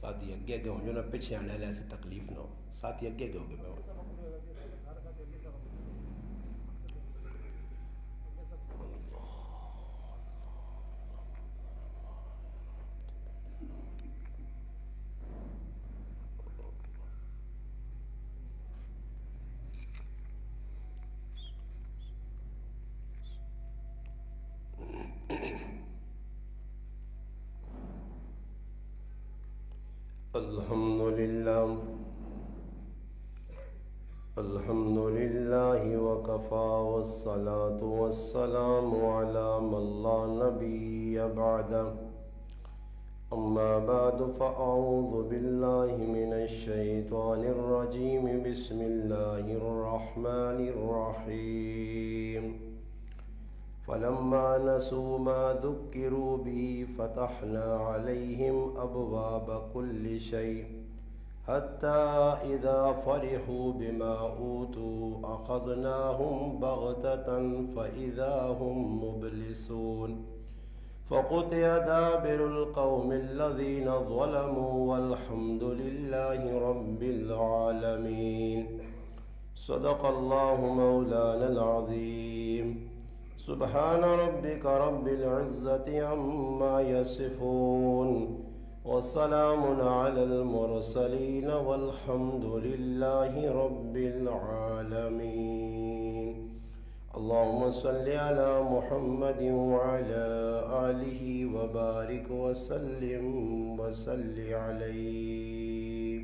ساتھی اگے اگے ہو جو نا پیچھے آنے والے ایسے تکلیف نہ ہو ساتھی اگے اگے ہو گئے میں الحمد لله وكفى والصلاة والسلام على من لا نبي بعده أما بعد فأعوذ بالله من الشيطان الرجيم بسم الله الرحمن الرحيم فلما نسوا ما ذكروا به فتحنا عليهم أبواب كل شيء حتى إذا فرحوا بما أوتوا أخذناهم بغتة فإذا هم مبلسون فقطع دابر القوم الذين ظلموا والحمد لله رب العالمين صدق الله مولانا العظيم سبحان ربك رب العزة عما يصفون والسلام على المرسلين والحمد لله رب العالمين اللهم صل على محمد وعلى آله وبارك وسلم وصل عليه.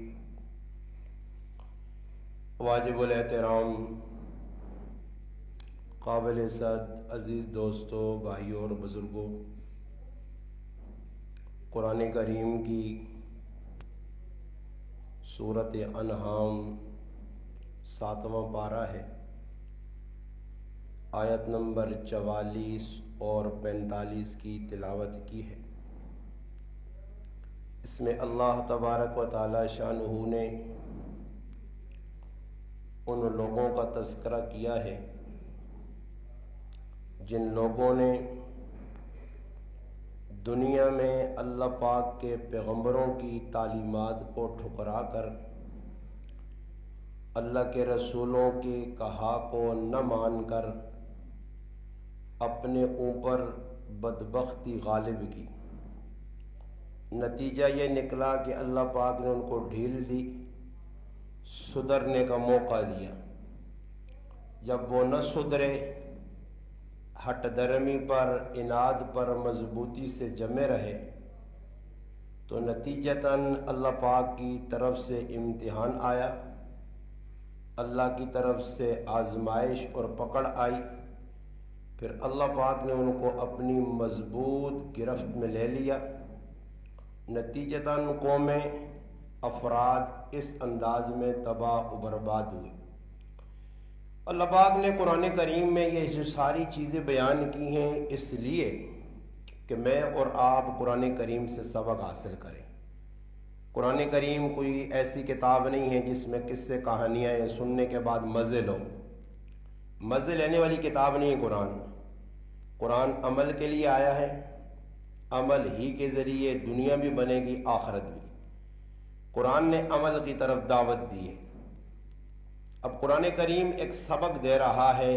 واجب الاحترام قابل صد عزیز دوستوں بھائیوں اور بزرگوں، قرآن کریم کی سورۃ انعام 7واں پارہ ہے، آیت نمبر 44 اور 45 کی تلاوت کی ہے. اس میں اللہ تبارک و تعالی شانہ نے ان لوگوں کا تذکرہ کیا ہے جن لوگوں نے دنیا میں اللہ پاک کے پیغمبروں کی تعلیمات کو ٹھکرا کر اللہ کے رسولوں کے کہا کو نہ مان کر اپنے اوپر بدبختی غالب کی. نتیجہ یہ نکلا کہ اللہ پاک نے ان کو ڈھیل دی، سدھرنے کا موقع دیا. جب وہ نہ سدھرے، ہٹ درمی پر، اناد پر مضبوطی سے جمے رہے، تو نتیجتاً اللہ پاک کی طرف سے امتحان آیا، اللہ کی طرف سے آزمائش اور پکڑ آئی. پھر اللہ پاک نے ان کو اپنی مضبوط گرفت میں لے لیا. نتیجتاً قومیں، افراد اس انداز میں تباہ و برباد ہوئے. اللہ پاک نے قرآن کریم میں یہ ساری چیزیں بیان کی ہیں اس لیے کہ میں اور آپ قرآن کریم سے سبق حاصل کریں. قرآن کریم کوئی ایسی کتاب نہیں ہے جس میں قصے کہانیاں ہیں سننے کے بعد مزے لو. مزے لینے والی کتاب نہیں ہے قرآن. قرآن عمل کے لیے آیا ہے، عمل ہی کے ذریعے دنیا بھی بنے گی، آخرت بھی. قرآن نے عمل کی طرف دعوت دی ہے. اب قرآن کریم ایک سبق دے رہا ہے،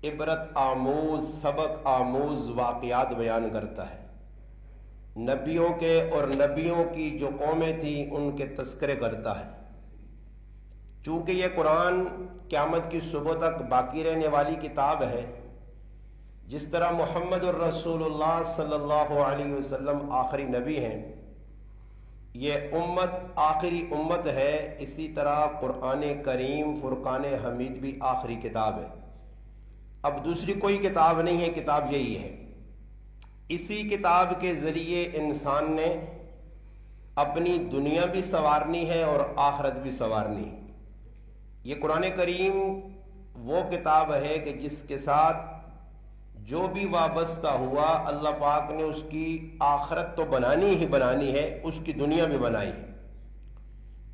عبرت آموز، سبق آموز واقعات بیان کرتا ہے. نبیوں کے اور نبیوں کی جو قومیں تھیں ان کے تذکرے کرتا ہے. چونکہ یہ قرآن قیامت کی صبح تک باقی رہنے والی کتاب ہے، جس طرح محمد الرسول اللہ صلی اللہ علیہ وسلم آخری نبی ہیں، یہ امت آخری امت ہے، اسی طرح قرآن کریم فرقان حمید بھی آخری کتاب ہے. اب دوسری کوئی کتاب نہیں ہے، کتاب یہی ہے. اسی کتاب کے ذریعے انسان نے اپنی دنیا بھی سنوارنی ہے اور آخرت بھی سنوارنی ہے. یہ قرآن کریم وہ کتاب ہے کہ جس کے ساتھ جو بھی وابستہ ہوا اللہ پاک نے اس کی آخرت تو بنانی ہی بنانی ہے، اس کی دنیا بھی بنائی ہے.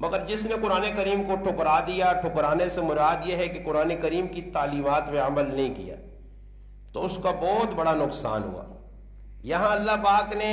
مگر جس نے قرآن کریم کو ٹھکرا دیا، ٹھکرانے سے مراد یہ ہے کہ قرآن کریم کی تعلیمات میں عمل نہیں کیا، تو اس کا بہت بڑا نقصان ہوا. یہاں اللہ پاک نے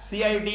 CID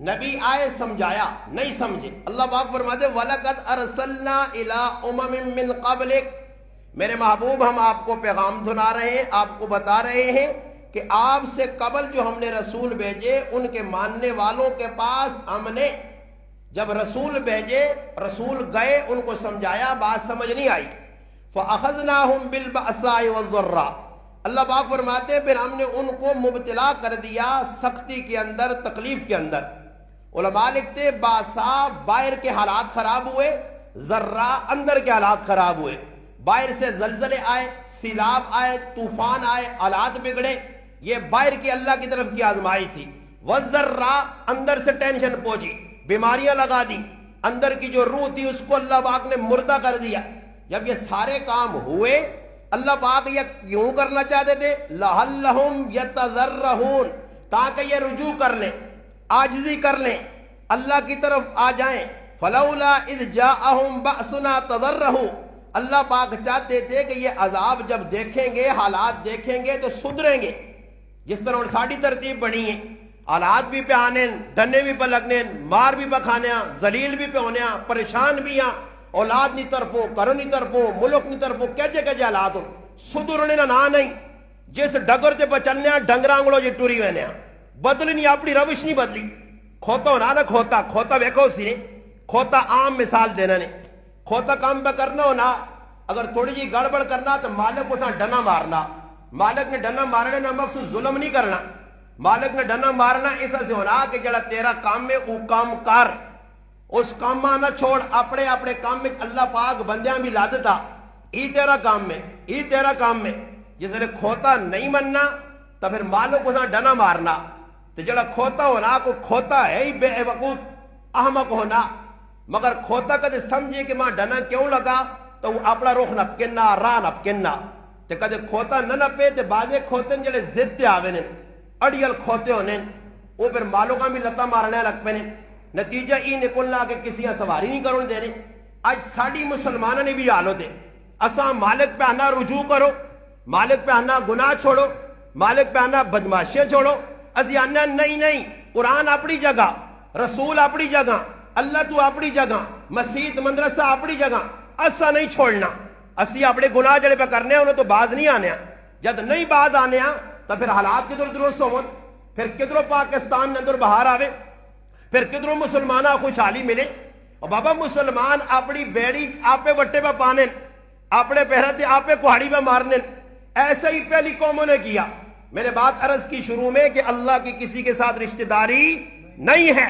نبی آئے سمجھایا, نہیں سمجھے. اللہ پاک فرماتے وَلَقَدْ أَرْسَلْنَا إِلَىٰ أُمَمٍ مِّن قَبْلِكَ, میرے محبوب ہم آپ کو پیغام سنا رہے ہیں, آپ کو بتا رہے ہیں کہ آپ سے قبل جو ہم نے رسول بھیجے ان کے ماننے والوں کے پاس ہم نے جب رسول بھیجے, رسول گئے, ان کو سمجھایا, بات سمجھ نہیں آئی. فَأَخَذْنَاهُمْ بِالْبَأْسَاءِ وَالضَّرَّاءِ, اللہ پاک فرماتے ہیں پھر ہم نے ان کو مبتلا کر دیا سختی کے اندر, تکلیف کے اندر. علماء لکھتے باسا باہر کے حالات خراب ہوئے, ذرہ اندر کے حالات خراب ہوئے. باہر سے زلزلے آئے, سیلاب آئے, طوفان آئے, حالات بگڑے, یہ باہر کی اللہ کی طرف کی آزمائی تھی. وَالذَّرَّا, اندر سے ٹینشن پہنچی, بیماریاں لگا دی, اندر کی جو روح تھی اس کو اللہ پاک نے مردہ کر دیا. جب یہ سارے کام ہوئے اللہ پاک یہ کیوں کرنا چاہتے تھے؟ لَعَلَّهُمْ يَتَضَرَّعُونَ, تاکہ یہ رجوع کر لیں, عاجزی کر لیں, اللہ کی طرف آ جائیں. فَلَوْلَا إِذْ جَاءَهُمْ بَأْسُنَا تَضَرَّعُوا, اللہ پاک چاہتے تھے کہ یہ عذاب جب دیکھیں گے, حالات دیکھیں گے تو سدھریں گے. جس طرح ساڑی ترتیب بنی ہے, حالات بھی پہ آنے, ڈنے بھی پہ لگنے, مار بھی پہ کھانے, ذلیل بھی پہ ہونے, پریشان بھی ہیں, اولاد نہیں طرفوں, کرو نہیں طرفوں, ملک نہیں طرفوں, کہجے کہجے حالات ہو, سدھرنے نہ نہیں. جس ڈگر تے پہ چلنے ڈنگرانگڑوں جی ٹوری ہوئے, بدلی نہیں, اپنی روش نہیں بدلی. کھوتا ہونا نا, کھوتا ویکھو سی نے, کھوتا عام مثال دینا نے. کھوتا کام پہ کرنا ہونا, اگر تھوڑی جی گڑبڑ کرنا تو مالک کو ساتھ ڈنا مارنا. مالک نے ڈنا مارنے نہ مقصد ظلم نہیں کرنا, مالک نے ڈنا مارنا ایسا سے ہونا کہ جڑا تیرا کام میں او کام کر, اس کام نہ چھوڑ, اپنے اپنے کام میں اللہ پاک بندیاں بھی لا دیتا, ای تیرا کام میں, ای تیرا کام میں. جس نے کھوتا نہیں مننا تو پھر مالک کو ساتھ ڈنا مارنا. تو جڑا کھوتا ہونا کو کھوتا ہے ہی بے وقوف احمق ہونا, مگر کھوتا کدے سمجھے کہ ماں ڈنا کیوں لگا تو وہ اپنا رخ نپکنا, راہ نپکنا. تو کدے کھوتا نہ نپے تو بازے کھوتے جڑے ضد آوے نے, اڑیل کھوتے ہونے, وہ پھر مالوں کا بھی لتا مارنے لگ پے نے. نتیجہ ای نکلنا کہ کسی سواری نہیں کرنے دینے. آج ساڑی مسلمانوں نے بھی حال ہوتے, اساں مالک پہ آنا رجوع کرو, مالک پہ آنا گناہ چھوڑو, مالک پہ آنا بدماشیاں چھوڑو. اسی آنا نہیں, قرآن اپنی جگہ, رسول اپنی جگہ, اللہ تو اپنی جگہ, مسجد مدرسہ اپنی جگہ, اسا نہیں چھوڑنا. اسی اپنے گناہ جڑے پہ کرنے انہوں تو باز نہیں آنے, جد نہیں باز آنے تو پھر حالات کدھر درست ہون, پھر کدھروں پاکستان اندر باہر آوے, پھر کدھروں مسلمانہ خوشحالی ملے. اور بابا مسلمان اپنی بیڑی آپے وٹے پہ پانے, اپنے پہرتے آپے کوہاڑی پہ مارنے, ایسے ہی پہلی قوموں نے کیا. میں نے بات عرض کی شروع میں کہ اللہ کی کسی کے ساتھ رشتہ داری نہیں ہے,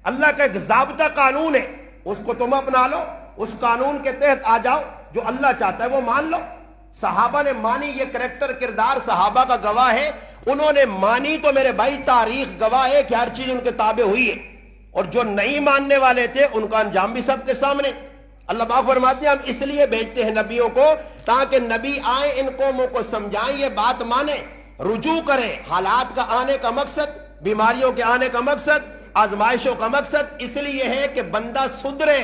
اللہ کا ایک ضابطہ قانون ہے, اس کو تم اپنا لو, اس قانون کے تحت آ جاؤ, جو اللہ چاہتا ہے وہ مان لو. صحابہ نے مانی, یہ کریکٹر کردار صحابہ کا گواہ ہے, انہوں نے مانی تو میرے بھائی تاریخ گواہ ہے کہ ہر چیز ان کے تابع ہوئی ہے. اور جو نہیں ماننے والے تھے ان کا انجام بھی سب کے سامنے. اللہ پاک فرماتے ہیں ہم اس لیے بھیجتے ہیں نبیوں کو تاکہ نبی آئیں, ان قوموں کو سمجھائیں, یہ بات مانیں, رجوع کریں. حالات کا آنے کا مقصد, بیماریوں کے آنے کا مقصد, آزمائشوں کا مقصد اس لیے ہے کہ بندہ سدھرے,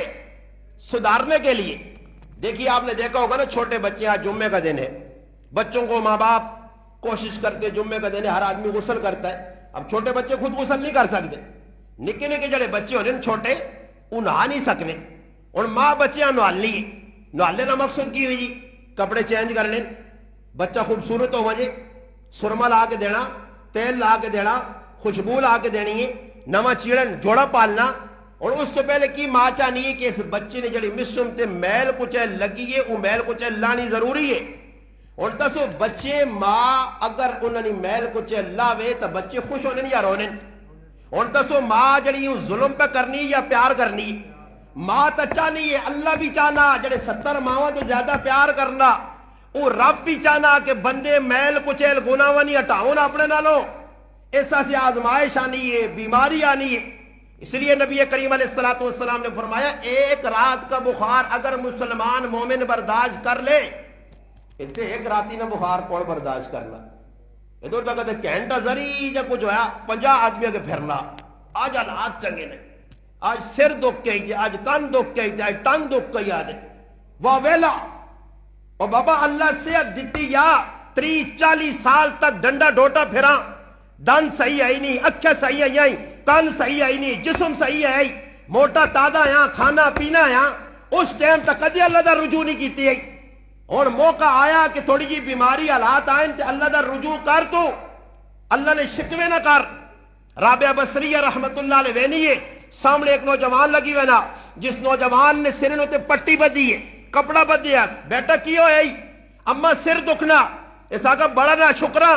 سدھارنے کے لیے. دیکھیے آپ نے دیکھا ہوگا نا, چھوٹے بچے, آج جمعے کا دن ہے, بچوں کو ماں باپ کوشش کرتے, جمعے کا دن ہے, ہر آدمی غسل کرتا ہے. اب چھوٹے بچے خود غسل نہیں کر سکتے, نکے نکے جڑے بچے ہوتے ہیں چھوٹے, وہ نہا نہیں سکنے, اور ماں بچیاں نہالنی ہے. نہالنے کا مقصد کی ہوئی جی, کپڑے چینج کر لیں, بچہ خوبصورت ہو وجے, سرما لا کے دینا, تیل لا کے دینا, خوشبو لا کے دینی ہے, نواں چیڑن جوڑا پالنا. اور اس تو پہلے کی ماں چاہنی ہے کہ اس بچے نے جڑی مسم تے میل کچھ لگی ہے, وہ میل کچھ لانی ضروری ہے. اور دسو بچے ماں اگر انہوں نے میل کچھ لاوے تو بچے خوش ہونے یا رونے. اور دسو ماں جڑی ظلم پہ کرنی یا پیار کرنی, ماں تو چاہنی ہے, اللہ بھی چاہنا جڑے 70 ماں تو زیادہ پیار کرنا, وہ رب بھی چاہنا کہ بندے میل کچیل گناہ نہیں ہٹاؤں اپنے نالوں. ایسا سے آزمائش آنی ہے, بیماری آنی ہے. اس لیے نبی کریم علیہ السلام نے فرمایا ایک رات کا بخار اگر مسلمان مومن برداشت کر لے, اتنے ایک راتی نہ بخار کون برداشت کرنا. ادھر تک گھنٹہ ذری جب کچھ ہوا 50 آدمی کے پھرنا. آج حالات چنگے نے, آج سر دکھ کے, آج کان دکھ کے, آج ٹنگ دکھ کے یاد ہے, واہ ویلا. اور بابا اللہ صحت دیتی یا 30-40 سال تک ڈنڈا ڈوٹا پھرا, دن صحیح آئی نہیں, اکھیں صحیح آئی, کن صحیح ہے نہیں، جسم صحیح ہے موٹا تازہ ہے، کھانا پینا ہے، اس ٹائم تک کدی اللہ دا رجوع نہیں کیتی ہے۔ اور موقع آیا کہ تھوڑی جی بیماری حالات آئیں تے اللہ دا رجوع کر، تو اللہ نے شکوے نہ کر۔ رابعہ بصریہ رحمت اللہ علیہ وینیے سامنے ایک نوجوان لگی ہونا، جس نوجوان نے سر تے پٹی بدی ہے، کپڑا بدیا، بیٹا کی ہویا ہی؟ اما سر دکھنا، اس آگا بڑا نہ شکرہ،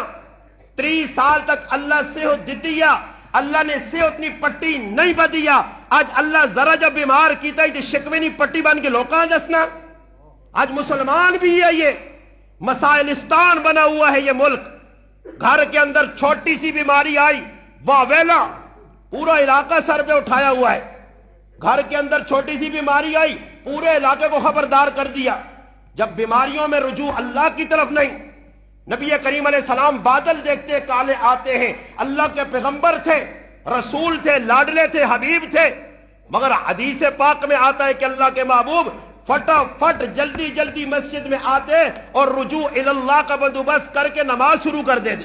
30 سال تک اللہ صحت دیتیا، اللہ نے صحت نی پٹی نہیں بدیا، آج اللہ ذرا جب بیمار کیتا ہی تے شکوے نی پٹی بن کے لوکاں دسنا۔ آج مسلمان بھی ہے، یہ مسائلستان بنا ہوا ہے یہ ملک۔ گھر کے اندر چھوٹی سی بیماری آئی، واہ ویلا، پورا علاقہ سر پہ اٹھایا ہوا ہے۔ گھر کے اندر چھوٹی سی بیماری آئی، پورے علاقے کو خبردار کر دیا۔ جب بیماریوں میں رجوع اللہ کی طرف نہیں، نبی کریم علیہ السلام بادل دیکھتے کالے آتے ہیں، اللہ کے پیغمبر تھے، رسول تھے، لاڈلے تھے، حبیب تھے، مگر حدیث پاک میں آتا ہے کہ اللہ کے محبوب فٹافٹ جلدی جلدی مسجد میں آتے اور رجوع اللہ کا بندوبست کر کے نماز شروع کر دیتے۔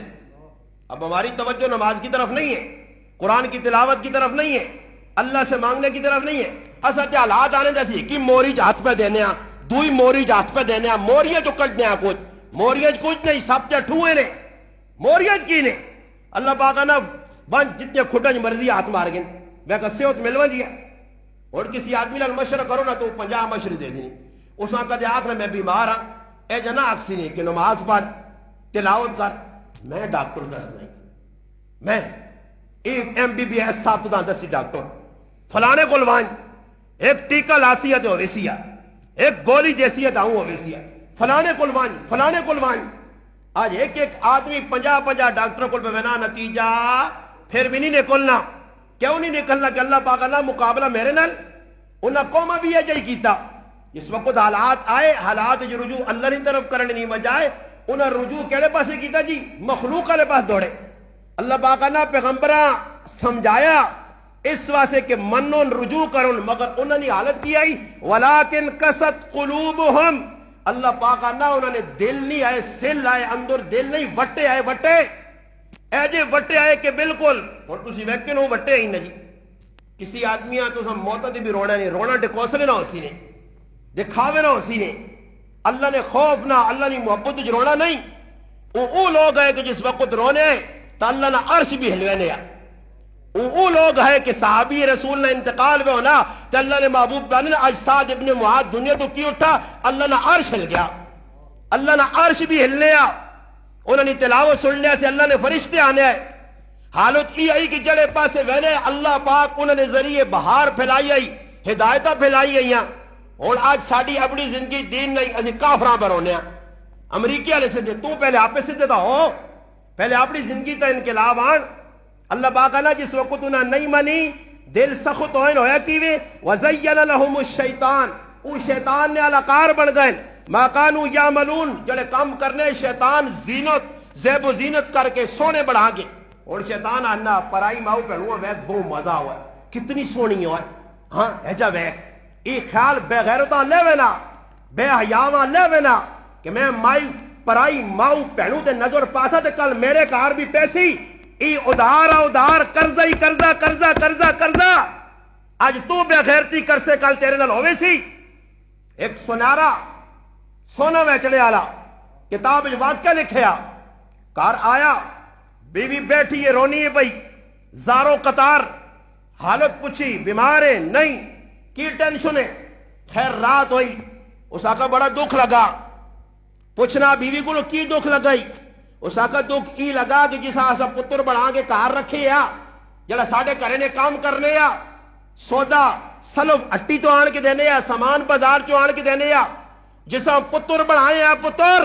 اب ہماری توجہ نماز کی طرف نہیں ہے، قرآن کی تلاوت کی طرف نہیں ہے، اللہ سے مانگنے کی طرف نہیں ہے۔ اصل حالات آنے جیسی کہ موری ہاتھ پہ دینے، دوئی موری ہاتھ پہ دینے، موریاں جو کٹنے کچھ موریاں کچھ نہیں، سب تے ٹھوئے نے، موریاں کی نے۔ اللہ پاک نا بند جتنے کھٹن مرضی ہاتھ مار گئے، میں کہ صحت ملوا دیا۔ اور کسی آدمی لال مشورہ کرو نا تو 50 مشورے دے دینی، اس آنکھ دے آخر میں بیمار ہاں، اے جنا اکسی نہیں کہ نماز پڑھ، تلاوت کر۔ میں ڈاکٹر دس نہیں، میں ایک MBBS صاحب تو دسی ڈاکٹر فلانے کو لوائیں، ایک ٹیکہ لاسی ہے تو ویسی ہے، ایک گولی جیسی ہے تو ویسی ہے، فلانے کو لوائیں، فلانے کو لوائیں۔ آج ایک ایک آدمی 50 ڈاکٹروں کو بنا، نتیجہ پھر بھی نہیں نکلنا۔ کیوں نہیں نکلنا؟ کہ اللہ پاک نہ مقابلہ میرے نال انہاں قومہ بھی ہے جائی کیتا۔ اس وقت حالات آئے، حالات جو رجوع اللہ کی طرف کرنے نہیں بجائے انہاں رجوع کیڑے پاسے کیتا جی؟ مخلوق والے پاس دوڑے۔ اللہ پاک نے پیغمبراں سمجھایا اس واسطے کہ منن رجوع کرن، مگر انہوں نے حالت کی آئی ولیکن کست قلوبہم، اللہ پاک نے انہوں نے دل نہیں آئے، سل آئے، اندر دل نہیں، وٹے آئے، وٹے ایجے وٹے آئے کہ بالکل اور تسی ویکن ہو وٹے ہی نہیں۔ کسی آدمیاں تو ہم موتا دی بھی رونا نہیں، رونا ڈکوسلے نہ ہو سی نے، دکھاوے نہ ہو سی نے، اللہ نے خوف نہ، اللہ نے محبت جو رونا نہیں۔ وہ لوگ ہیں کہ جس وقت رونے تو اللہ نے عرش بھی ہلوے لیا۔ وہ لوگ ہیں کہ صحابی رسول نے انتقال میں ہونا تو اللہ نے محبوب بانی نے اجساد ابن معاذ دنیا تو کی اٹھا، اللہ نے عرش ہل گیا، اللہ نے عرش بھی ہل لیا۔ انہوں نے تلاوت سن لیا سے اللہ نے فرشتے آنے آئے۔ حالت یہ آئی کہ جڑے پاسے وینے اللہ پاک انہوں نے ذریعے بہار پھیلائی آئی، ہدایتہ پھیلائی آئی ہیں۔ اور آج ساڑھی اپنی زندگی دین نہیں، اسی کافران پر ہونے ہیں۔ امریکی والے سدھے، تو پہلے آپ پہ سدھے تھا ہو، پہلے اپنی زندگی تا انقلاب آن۔ اللہ پاک نے جس وقت انہیں نہیں منی، دل سخت ہویا کیوے وَزَيَّنَ لَهُمُ الشَّيْطَانِ، او شیطان نے علاقار بن گئے، مَا كَانُوا يَعْمَلُونَ، جڑے کام کرنے شیطان زینت زیب و زینت کر کے سونے بڑھا گے۔ اور شیطان آنا پرائی ماؤ پہلوہ ویک بہت مزہ ہوا ہے، کتنی سونی ہوا ہے، ہاں ایجا ویک ایک خیال بے غیرتاں لے وینا، بے حیاواں لے وینا کہ میں مائی پرائی ماؤ پہلو تے نظر پاسا تے کل میرے کار بھی پیسی ای ادھار قرضہ ہی قرضہ آج تو بے غیرتی کر سے کل تیرے نال ہوئے سی۔ ایک سنارا سونا ویچنے آلا کتاب واقعہ لکھیا، کار آیا، بیوی بیٹھی ہے رونی ہے بھئی، زاروں قطار، حالت پوچھی بیمار ہے نہیں، کی ٹینشن ہے؟ خیر رات ہوئی، اس آقا بڑا دکھ لگا، پوچھنا بیوی کو کی دکھ لگائی؟ اس آقا دکھ ای لگا کہ جس آسا پتر بڑھا کے کار رکھے یا جڑا ساڑھے کرے نے کام کرنے یا سودا سلف اٹی تو آن کے دینے یا سامان بازار چو آن کے دینے یا جس آن پتر بڑھائے یا پتر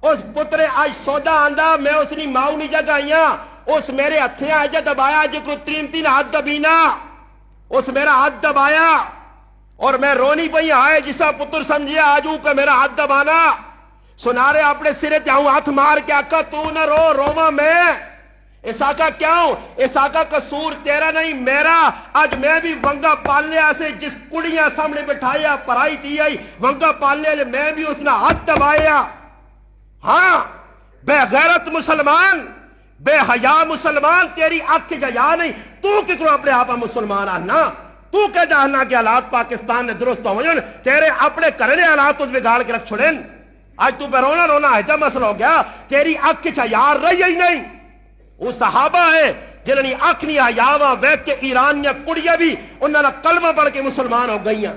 اس پتر آج سودا آندہ میں اس نے ماؤ نہیں جگائیاں، اس میرے ہتھیں آجا دبایا جی کو 3 ہاتھ دبینا، اس میرا ہاتھ دبایا اور میں رونی پہی آئے جسا پتر سمجھیا آج اوپر میرا ہاتھ دبانا۔ سنارے اپنے سرے تے آؤں ہاتھ مار کے آقا تو نہ رو، روما میں۔ اس آقا کیوں؟ اس آقا قصور تیرا نہیں میرا، آج میں بھی ونگا پالنے آسے جس کڑیاں سامنے بٹھایا پرائی دی آئی ونگا پالنے لے میں بھی اس نے ہاتھ دبایا۔ ہاں بے غیرت مسلمان بے حیا مسلمان تیری اکھ جیا نہیں تو کتوں اپنے آپ مسلمان آنا تو کہ جانا کہ حالات پاکستان نے درست ہو جن تیرے اپنے کرنے حالات تجھ بگاڑ کے رکھ چھوڑیں آج تو پہ رونا رونا ہے جب مسئلہ ہو گیا تیری اکھ چیار رہی ہی نہیں وہ صحابہ ہے جنہوں نے اکھ نہیں آیاوا ویک کے ایرانیاں کڑیاں بھی انہوں نے کلمہ پڑھ کے مسلمان ہو گئیاں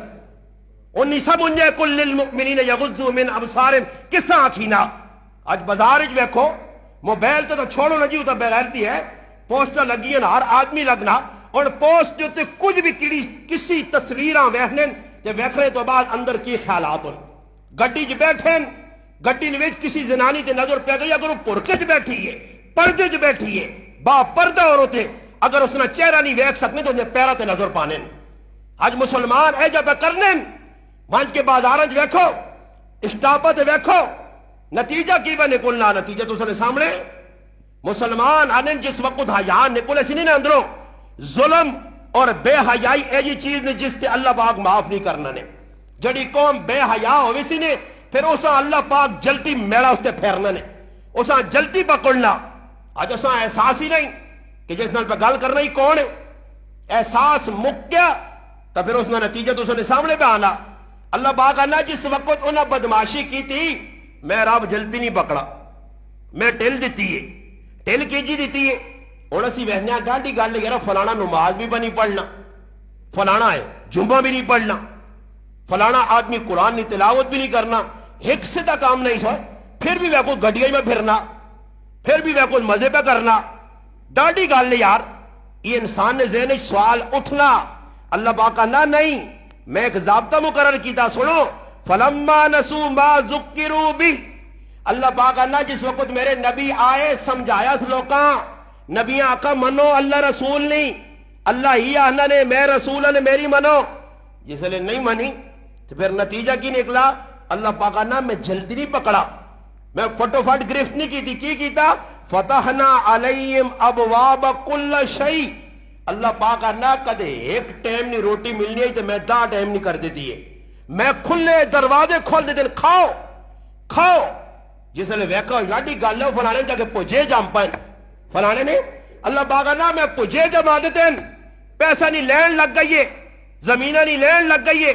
انہی سب انجے کل للمؤمنین یغضوا من ابصارہم کسا آکھینا آج بازار وچ ویکھو موبائل تو چھوڑو نہ جیو تو بغیرتی ہے پوسٹر لگی ہیں ہر آدمی لگنا اور پوسٹ جو تے کچھ بھی کسی تصویراں ویکھنے تے ویکھنے تو بعد اندر کی خیالات ہوں گڈی چ بیٹھیں گڈی وچ کسی زنانی تے نظر پہ گئی اگر وہ پرکے چ بیٹھی ہے پردے چ بیٹھی ہے با پردہ عورت ہے اگر اس نے چہرہ نہیں ویکھ سکنے تو انہیں پیرہ تے نظر پانے آج مسلمان اے جب کرنے منج کے بازاراں چ ویکھو اسٹاپاں تے ویکھو نتیجہ کی بہ نکلنا نتیجہ تو سنے سامنے مسلمان آنے جس وقت حیا نکلے سی نہیں اندروں ظلم اور بے حیائی ایجی چیز نے جس تے اللہ پاک معاف نہیں کرنا نے جڑی قوم بے حیا ہوئی سی نے پھر اسا اللہ پاک جلدی میڑا اس تے پھیرنا نے اسا جلدی پکڑنا آج اسا احساس ہی نہیں کہ جس نال پہ گل کرنا ہی کون ہے احساس مک گیا تو پھر اس نے نتیجہ تو سنے سامنے پہ آنا اللہ پاک آنا جس وقت انہاں بدماشی کی تھی میں رب جلدی نہیں پکڑا میں ٹل دیتی ہے ٹل کی جی دیتی ہے اور اسی وہنیا گاڑی گل یار فلانا نماز بھی بنی پڑھنا فلانا ہے جمعہ بھی نہیں پڑھنا فلانا آدمی قرآن نہیں تلاوت بھی نہیں کرنا ایک سے تا کام نہیں سوئے پھر بھی وہ کوئی گڈیاں میں پھرنا پھر بھی وہ کوئی مزے پہ کرنا ڈاڈی گل یار یہ انسان نے ذہن سوال اٹھنا اللہ پاک کہنا نہیں میں ایک ضابطہ مقرر کیتا سنو فلما نسوا ما ذکروا بھی اللہ پاک کہنا جس وقت میرے نبی آئے سمجھایا لوکاں نبیاں آقا منو اللہ رسول نہیں اللہ ہی آنا نے میں رسول نے میری منو جس لئے نہیں منی تو پھر نتیجہ کی نکلا اللہ پاک کہنا میں جلدی نہیں پکڑا میں فٹو فٹ گرفت نہیں کی تھی کی کیتا فتحنا علیہم ابواب کل شیء اللہ پاک کہنا کدے ایک ٹائم نہیں روٹی ملنی ہے تو میں 10 ٹائم نہیں کر دیتی ہے میں کھلے دروازے کھول دیتے کھاؤ کھاؤ جس لئے ویکھا لاڈی گالے فلانے جا کے پوجے جام پائیں فلانے نے اللہ پاک کہنا میں پوجے جما دیتے ہیں پیسہ نہیں لین لگ گئی ہے زمینہ نہیں لین لگ گئی ہے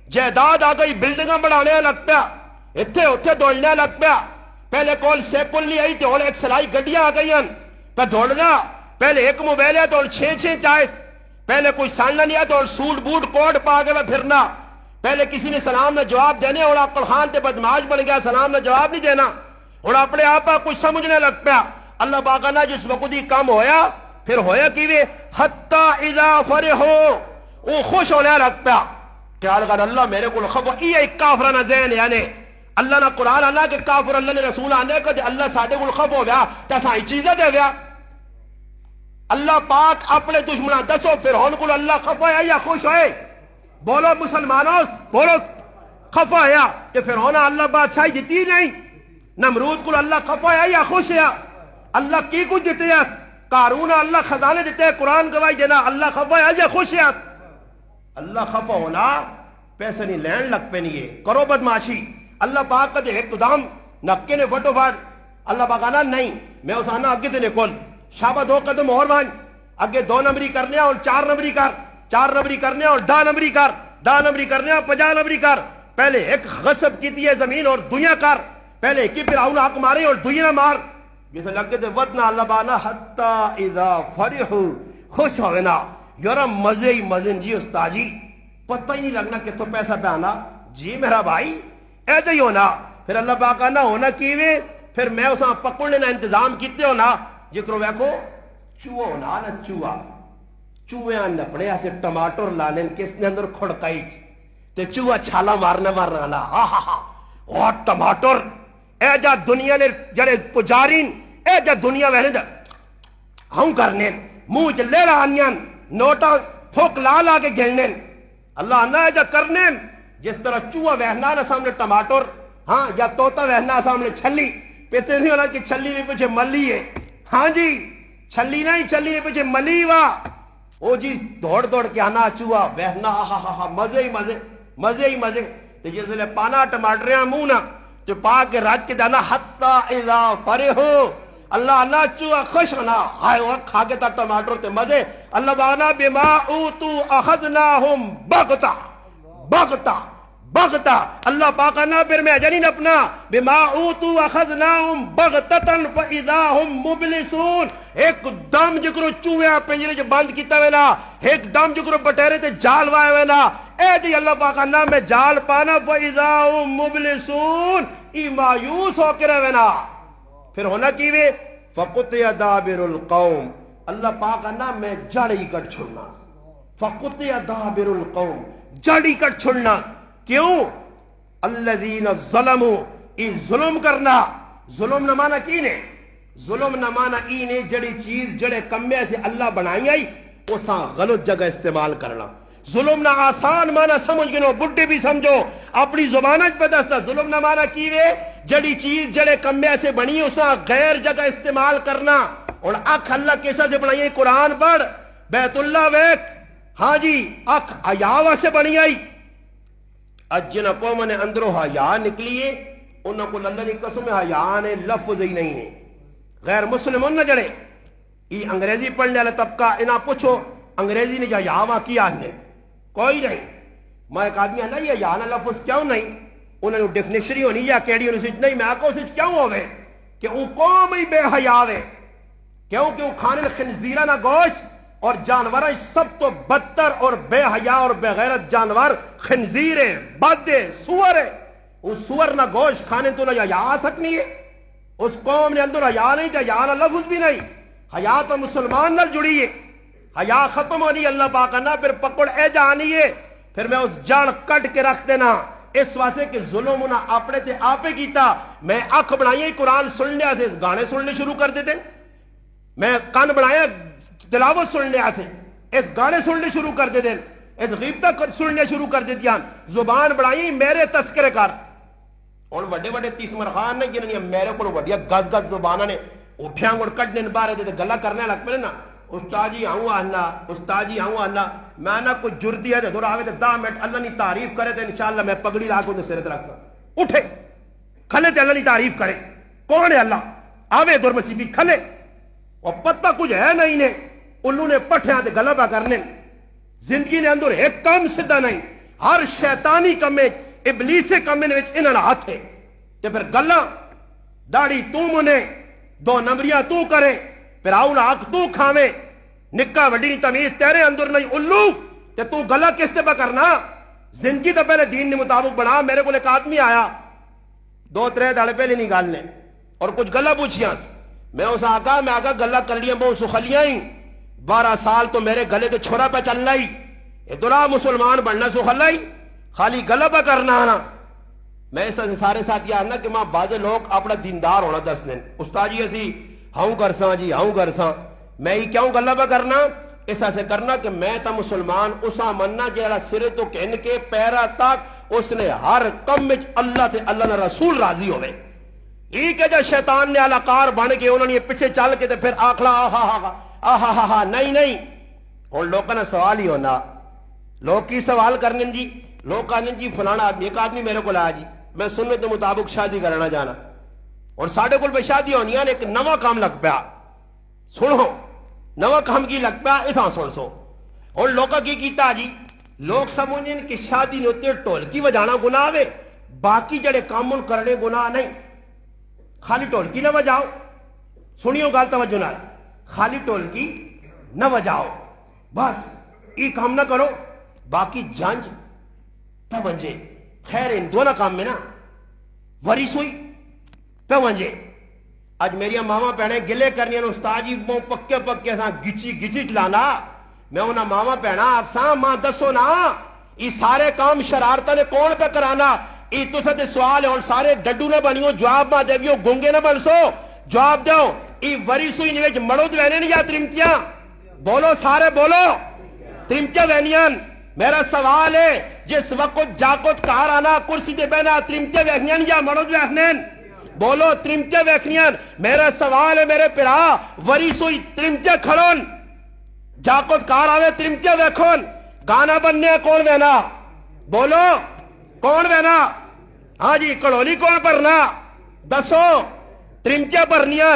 جائیداد آ گئی بلڈنگاں بڑھانے لگ پیا اتھے اتھے دوڑنے لگ پیا پہلے کول سیکل نہیں آئی تو ایک سلائی گڈیاں آ گئی ہیں پہ دوڑنا پہلے ایک موبائل ہے تو 6 چائس پہلے کوئی ساننا نہیں ہے تو سوٹ بوٹ کوٹ پا کے پھرنا پہلے کسی نے سلام نہ جواب دینے اور عقل خان تے بدماش بن گیا سلام نہ جواب نہیں دینا اور اپنے آپ کچھ سمجھنے لگ پیا اللہ پاک نے جس وقت ہی کام ہویا پھر ہویا کیویں حتی اذا فرحو وہ خوش ہونے لگ پیا خیال کر اللہ میرے کو خبر یہ ایک کافرانہ ذہن یعنی اللہ نہ قرآن آنا کہ کافر اللہ نے رسول آنے کہ اللہ ساڑھے کو خف ہو گیا تو سائی چیزیں دے گیا اللہ پاک اپنے دشمنہ دسو فرعون کو اللہ خف ہویا یا خوش ہوئے بولو مسلمانوں بولو خف ہویا کہ فرعون اللہ بادشاہی دیتی نہیں نمرود کو اللہ خف ہویا یا خوش ہویا اللہ کی کچھ دیتے ہیں قارون اللہ خزانے دیتے ہیں قرآن گواہی دینا اللہ خف ہویا یا خوش ہویا اللہ خف ہونا پیسے نہیں لین لگ پہ نہیں ہے کرو بدماشی اللہ پاک کا دے ایک قدام نکے نے فٹو فٹ اللہ پاک آنا نہیں میں اس آنا آگے دینے کل شابہ 2 قدم اور بھائیں آگے 2 نمبری کرنے اور 4 نمبری کر 4 نمبری کرنے اور 10 نمبری کر 10 نمبری کرنے اور 50 نمبری کر پہلے ایک غصب کیتی ہے زمین اور دنیا کر پہلے ایک ہی پھر آؤں حق مارے اور دنیا مار جیسے لگے دے ودنا اللہ بانا حتی اذا فرحو خوش ہوئینا یورا مزے ہی مزن جی استاجی پتہ ہی نہیں لگنا کہ تو پیسہ پہ آنا جی میرا بھائی ایسے ہی ہونا پھر اللہ پاک آنا ہونا کیویں پھر میں اساں پکڑنے نہ انتظام کیتے ہونا جکرو ویکھو چوہا ہونا نا چوہا چوہے نپڑے ایسے ٹماٹر لالیں کس نے اندر کھڑکائی تے چوہا چھالا مارنا مارنا اور ٹماٹر اے جا دنیا نے جڑے پجارین اے جا دنیا وہنے دا ہوں کرنے منہ چ لے رہا نوٹا پھوک لا لا کے گھلنے اللہ آنا ہے جا کرنے جس طرح چوہا وہنا نا سامنے ٹماٹر ہاں یا توتا وہنا سامنے چھلی پیتے نہیں ہونا کہ چھلی میں پیچھے ملی ہے ہاں جی چھلی نہیں چھلی میں پیچھے ملی وا او جی دوڑ دوڑ کے آنا چوہا وہنا مزے ہی مزے مزے ہی مزے جس لئے پانا ٹماٹریاں منہ نا جو پا کے راج کے دانا حتی اذا فرحو اللہ اللہ چو خوش ہونا ہائے وہ کھا کے تا ٹماٹر تے مزے اللہ بانا بما اوتو اخذناہم بغتا بغتا بغتا اللہ پاک نا پھر میں جنین اپنا بما اوتو اخذناہم بغتتن فاذا ہم مبلسون ایک دم جکرو چوہے پنجرے جو بند کیتا وینا ایک دم جکرو بٹیرے تے جال وائے وینا اے جی اللہ پاک نا میں جال پانا فاذا ہم مبلسون ای مایوس ہو کے رہنا پھر ہونا کیوے فقطع دابر القوم اللہ پاک نا میں جڑی کٹ چھڑنا فقطع دابر القوم جڑی کٹ چھڑنا کیوں الذین ظلموا ای ظلم کرنا ظلم نہ مانا کی نے ظلم نہ مانا ای نے جڑی چیز جڑے کمے سے اللہ بنائی آئی اسا غلط جگہ استعمال کرنا ظلم نہ آسان مانا سمجھ گنو بڈھے بھی سمجھو اپنی زبانت پہ دستا ظلم نہ مانا کیوے جڑی چیز جڑے کمے سے بنی اسا غیر جگہ استعمال کرنا اور اکھ اللہ کیسا سے بنائی قرآن پڑھ بیت اللہ ویک ہاں جی اکھ عیاوہ سے بنی آئی اج جن قوم نے اندروں حیا نکلیے انہوں کو اللہ کی قسم حیا نے لفظ ہی نہیں ہے غیر مسلمون نہ جڑے ای انگریزی پڑھنے والا طبقہ انہاں پوچھو انگریزی نے یا وہاں کیا ہے کوئی نہیں میں ایک آدمی ہے نا یہ یا لفظ کیوں نہیں انہوں نے ڈکشنری ہونی یا کیڑی ہونی سچ نہیں میں آکو سچ کیوں ہوئے کہ ان قوم ہی بے حیا ہے کیونکہ وہ کھانے خنزیرہ نہ گوشت اور جانور سب تو بدتر اور بے حیا اور بے غیرت جانور خنزیر ہے بد ہے سور ہے وہ سور نہ گوشت کھانے تو نہ حیا آ سکنی ہے اس قوم نے اندر حیا نہیں تھا حیا نہ لفظ بھی نہیں حیا تو مسلمان نہ جڑی ہے حیا ختم ہونی اللہ پاک نہ پھر پکڑ اے جانی ہے پھر میں اس جڑ کٹ کے رکھ دینا اس واسطے کہ ظلم انہاں اپنے تے آپے کیتا میں اکھ بنائی قرآن سننے سے گانے سننے شروع کر دیتے میں کان بنایا تلاوت سننے سے اس گانے سننے شروع کر دیتے اس غیبتہ سننے شروع کر دیتی زبان بڑھائی میرے تذکرے کر اور وڈے وڈے تیس مرخان نے جنہیں میرے کو وڈیا گز گز زبانہ نے اٹھیاں گوڑ کٹ دن بارے دے گلہ کرنے لگ پہنے نا استاد جی آؤں آنا استاد جی آؤں آنا میں نا کوئی جردی ہے دور آوے تے 10 منٹ اللہ نہیں تعریف کرے تے انشاءاللہ میں پگڑی لاکھوں تے سرت رکھ سا اٹھے کھلے تے اللہ نہیں تعریف کرے کون ہے اللہ آوے دور مسیبی کھلے اور پتہ کچھ ہے نہیں نے انہوں نے پٹھیاں تے غلبہ کرنے زندگی نے اندر ایک کام سدھا نہیں ہر شیطانی کمے ابلیس کمے نے انہاں ہاتھ ہے تے پھر گلاں داڑھی تو منے 2 نمبریاں تو کرے پھر آؤں آگ تو کھاوے نکا وڈی تمیز تیرے اندر نہیں الو تے تو گلا کس تے پہ کرنا زندگی تو پہلے دین نے مطابق بنا میرے کو ایک آدمی آیا 2-3 داڑے پہلے نہیں گالنے اور کچھ گلا پوچھیاں میں اس آقا میں آقا گلا کر لیا بہت سخلیاں ہی 12 سال تو میرے گلے تے چھوڑا پہ چل رہی ادھرا مسلمان بننا سخلا ہی خالی گلا پہ کرنا آنا میں اس سے سارے ساتھ یہ آنا کہ ماں بعض لوگ اپنا دیندار ہونا 10 دن استاد جی اسی ہاؤں کرساں جی ہاؤں کرساں میں ہی کیوں گلا پہ کرنا ایسا سے کرنا کہ میں تا مسلمان اسا مننا جیڑا سرے تو کہن کے پیرا تک اس نے ہر کم وچ اللہ تے اللہ نے رسول راضی ہوئے یہ کہ جو شیطان نے علاقار بن کے انہوں نے پیچھے چل کے تے پھر آکھلا آہا نہیں نہیں اور لوگوں نے سوال ہی ہونا لوگ کی سوال کرنے جی لوگ کہنے جی فلانا آدمی ایک آدمی میرے کو لایا جی میں سنت مطابق شادی کرنا جانا اور ساڑھے کل پہ شادی ہونی ہے ایک نوا کام لگ پیا سنو نوا کام کی لگ پیا ایسا سن سو اور لوگا کی کیتا جی لوگ سمجھیں کہ شادی نہیں ہوتی ٹولکی بجانا گناہ ہے باقی جڑے کامن کرنے گناہ نہیں خالی ٹولکی نہ بجاؤ سنیو گال توجہ نہ خالی ٹولکی نہ بجاؤ بس یہ کام نہ کرو باقی جانج پہ بنجے خیر ان دونوں کام میں نا وریس ہوئی پہ بنجے آج میری ماما پہنے گلے کرنی ہیں استاد جی پکے پکے ساں گچی چلانا میں انہاں ماما پہنا آکساں ماں دسو نا یہ سارے کام شرارتہ نے کون پہ کرانا یہ تو ساتھ سوال ہے اور سارے ڈڈو نہ بنیو جواب ماں دیویو گنگے نہ بن سو جواب دیو یہ وریس ہوئی نویج مڑود وینے نہیں یا ترمتیاں بولو سارے بولو ترمتیاں وینیان میرا سوال ہے جس وقت جاکت کار آنا کرسی دے بینا ترمتیاں وینیان یا مڑود وینین بولو ترمتیاں ویکھنیاں میرا سوال ہے میرے پرا وریس ہوئی ترمتیاں کھڑون جاکت کار آوے ترمتیاں ویکھون گانا بننے کون وینا بولو کون وینا ہاں جی کڑولی کون پرنا دسو ترمتیاں پرنیاں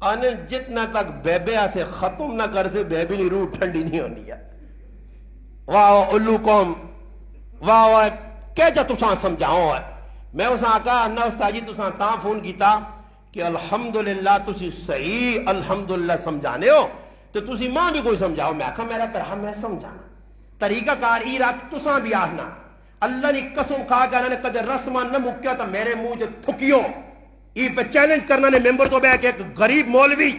آنے جتنا تک بیبے سے ختم نہ کر سے بیبی نہیں روح ٹھنڈی نہیں ہونی ہے. واہ الو قوم واہ واہ کہہ جا تساں سمجھاؤ ہے. میں اساں آقا انہا استاد جی تساں تاں فون کیتا کہ الحمدللہ تسی صحیح الحمدللہ سمجھانے ہو تو تسی ماں بھی کوئی سمجھاؤ. میں کہا میرا پرہا میں سمجھانا طریقہ کار ای رکھ تساں بھی آہنا. اللہ نے قسم کھا کہ نے کدے رسمان نہ مکیا تو میرے منہ جو تھکیو ای پہ چیلنج کرنا نے ممبر تو بے کہ ایک غریب مولوی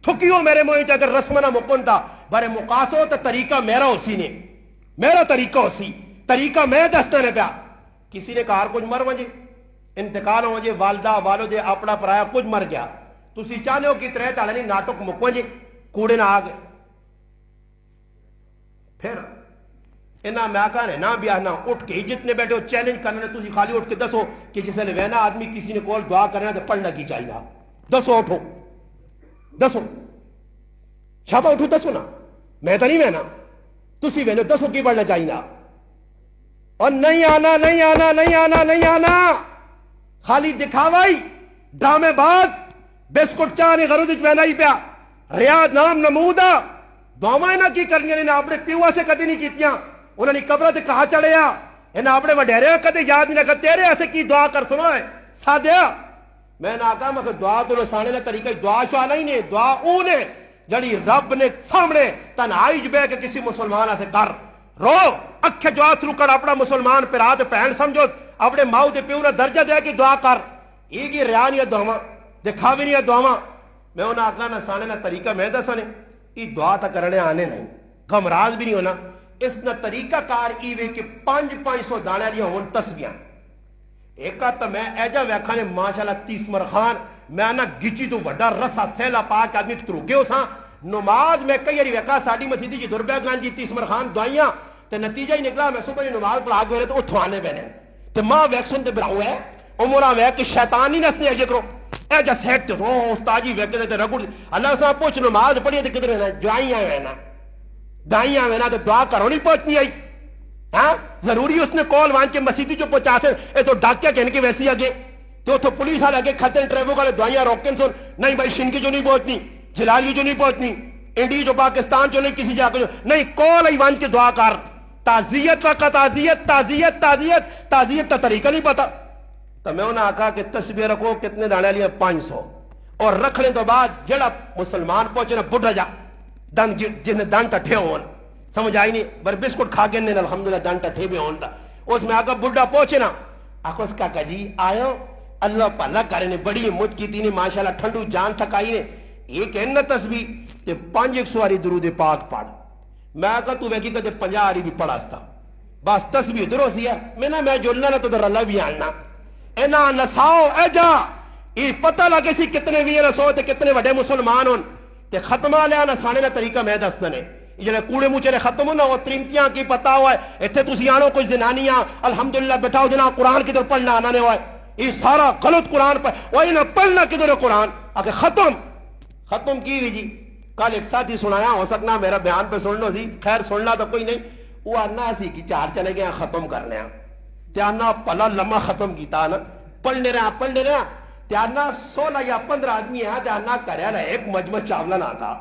تھکیو میرے منہ جو اگر رسمان نہ مکن تھا بارے مقاسو تو طریقہ میرا اسی نے میرا طریقہ اسی طریقہ میں دستے نے پیا. کسی نے کہا کچھ مر مجھے انتقال ہو جے والدہ والو جے اپنا پرایا کچھ مر گیا تسی چاہنے ہو کہ ترے تالے نہیں ناٹک مکو جے کوڑے نہ آگئے. پھر انہا میں آقا نے نہ بیاہنا اٹھ کے جتنے بیٹھے ہو چیلنج کرنے تسی خالی اٹھ کے دسو کہ جسے لے وینا آدمی کسی نے کول دعا کرنا تو پڑھنا کی چاہیے. دسو اٹھو دسو شابہ اٹھو دسو نا میں تو نہیں وینا تسی وینے دسو کی پڑھنا چاہیے. اور نہیں آنا نہیں آنا نہیں آنا نہیں آنا خالی دکھاوائی ڈرامے باز بسکٹ چاہنے غرود وینا ہی پیا ریاض نام نمودہ دعوائیں نہ کی کرنی انہیں اپنے پیوا سے کدی نہیں کیتیاں. انہوں نے قبرہ سے کہا چڑھیا انہیں اپنے وڈیرے کدی یاد نہیں لگا تیرے ایسے کی دعا کر سنو ہے سادیا. میں نے آقا میں دعا تو لسانے لے طریقہ دعا شوالا ہی نہیں دعا اونے جڑی رب نے سامنے تنہائی جبے کہ کسی مسلمان ایسے کر رو اکھے جو آت رکڑ اپنا مسلمان پر آدھ پہن سمجھو اپنے ماؤ دے پیورا درجہ دے کی دعا کر ایگی ریانی دعا دکھاوی نہیں دعا. میں انہیں آقا نہ سانے نہ طریقہ میں دسانے ای دعا تا کرنے آنے نہیں غمراز بھی نہیں ہونا. اس نہ طریقہ کار ایوے کہ 500 دانے لیا ہون تسبیاں ایک تو میں ایجا ویکھانے ماشاءاللہ 30 مرخان میں نہ گچی تو وڈا رسا سیلا پاک آدمی تروگے ہو ساں نماز میں کئی یاری ویکھا ساڑی مسیدی جی دربے گان جی 30 مرخان دعائیاں تے نتیجہ ہی نکلا میں صبح نماز پڑھا گئے تو اتھوانے بینے تے ماں ویکسن تے براؤ ہے عمرہ ویک کہ شیطان ہی نسنے اجے کرو ایجا سیکھ تے رو استاجی ویکھے تے رگڑ اللہ صاحب پوچھ نماز پڑھیے تے کدھر ہے دعائیاں وینا دائیاں وینا تو دعا کرو نہیں پہنچنی آئی. ہاں ضروری اس نے کال وان کے مسیدی جو پہنچا سے اے تو ڈاکیا کہنے کے ویسی آگے تو پولیس آل آگے کھتے ہیں ٹریفو والے دعائیاں روکن سن نہیں بھائی شنکی جو نہیں پہنچنی جلالی جو نہیں پہنچنی انڈی جو پاکستان جو نہیں کسی جا کے نہیں کال آئی وان کے دعا کر تعزیت وقت تعزیت تعزیت تعزیت تعزیت تا طریقہ نہیں پتا. تو میں انہوں نے کہا کہ تسبیح رکھو کتنے دانے لیا 500 اور رکھ لیں تو بعد جڑا مسلمان پہنچے نا بڑھا جا دن جن دن ٹھے ہون سمجھ آئی نہیں بر بسکٹ کھا کے نہیں الحمدللہ دن ٹھے بھی ہون دا اس میں آقا بڑھا پہنچے نا آقا اس کا جی آئے اللہ پالا کرے نے بڑی ہمت کی تھی نے ماشاءاللہ ٹھنڈو جان تھکائی نے ایک ہے نا تسبیح تے 500 درود پاک پڑھ. میں آقا تو ویکی کہتے 50 بھی پڑھا ستا بس تسبیح درو سی ہے میں جلنا نا تو در اللہ بھی آنا اینا نساؤ اے جا یہ پتہ لگے سی کتنے بھی نسو تے کتنے وڈے مسلمان ہون تے ختمہ لیا نا سانے نا طریقہ میں دستنے یہ جنہیں کوڑے موچے ختم ہونا وہ تریمتیاں کی پتا ہوا ہے اتھے تسی آنو کوئی زنانیاں الحمدللہ بیٹھاؤ جنہاں قرآن کی در پڑھنا آنا نے ہوا ہے یہ سارا غلط قرآن پر وہ انہیں پڑھنا کی در قرآن آکے ختم کی بھی جی. کل ایک ساتھ ہی سنایا ہو سکنا میرا بیان پہ سننا سی خیر سننا تو کوئی نہیں وہ آنا سی کہ 4 چلے گئے ختم کرنے تے آنا پلا لمحہ ختم کیتا نا پڑھنے رہا تے آنا 16 یا 15 آدمی ہے تے آنا کریا نا ایک مجمع چاولن آتا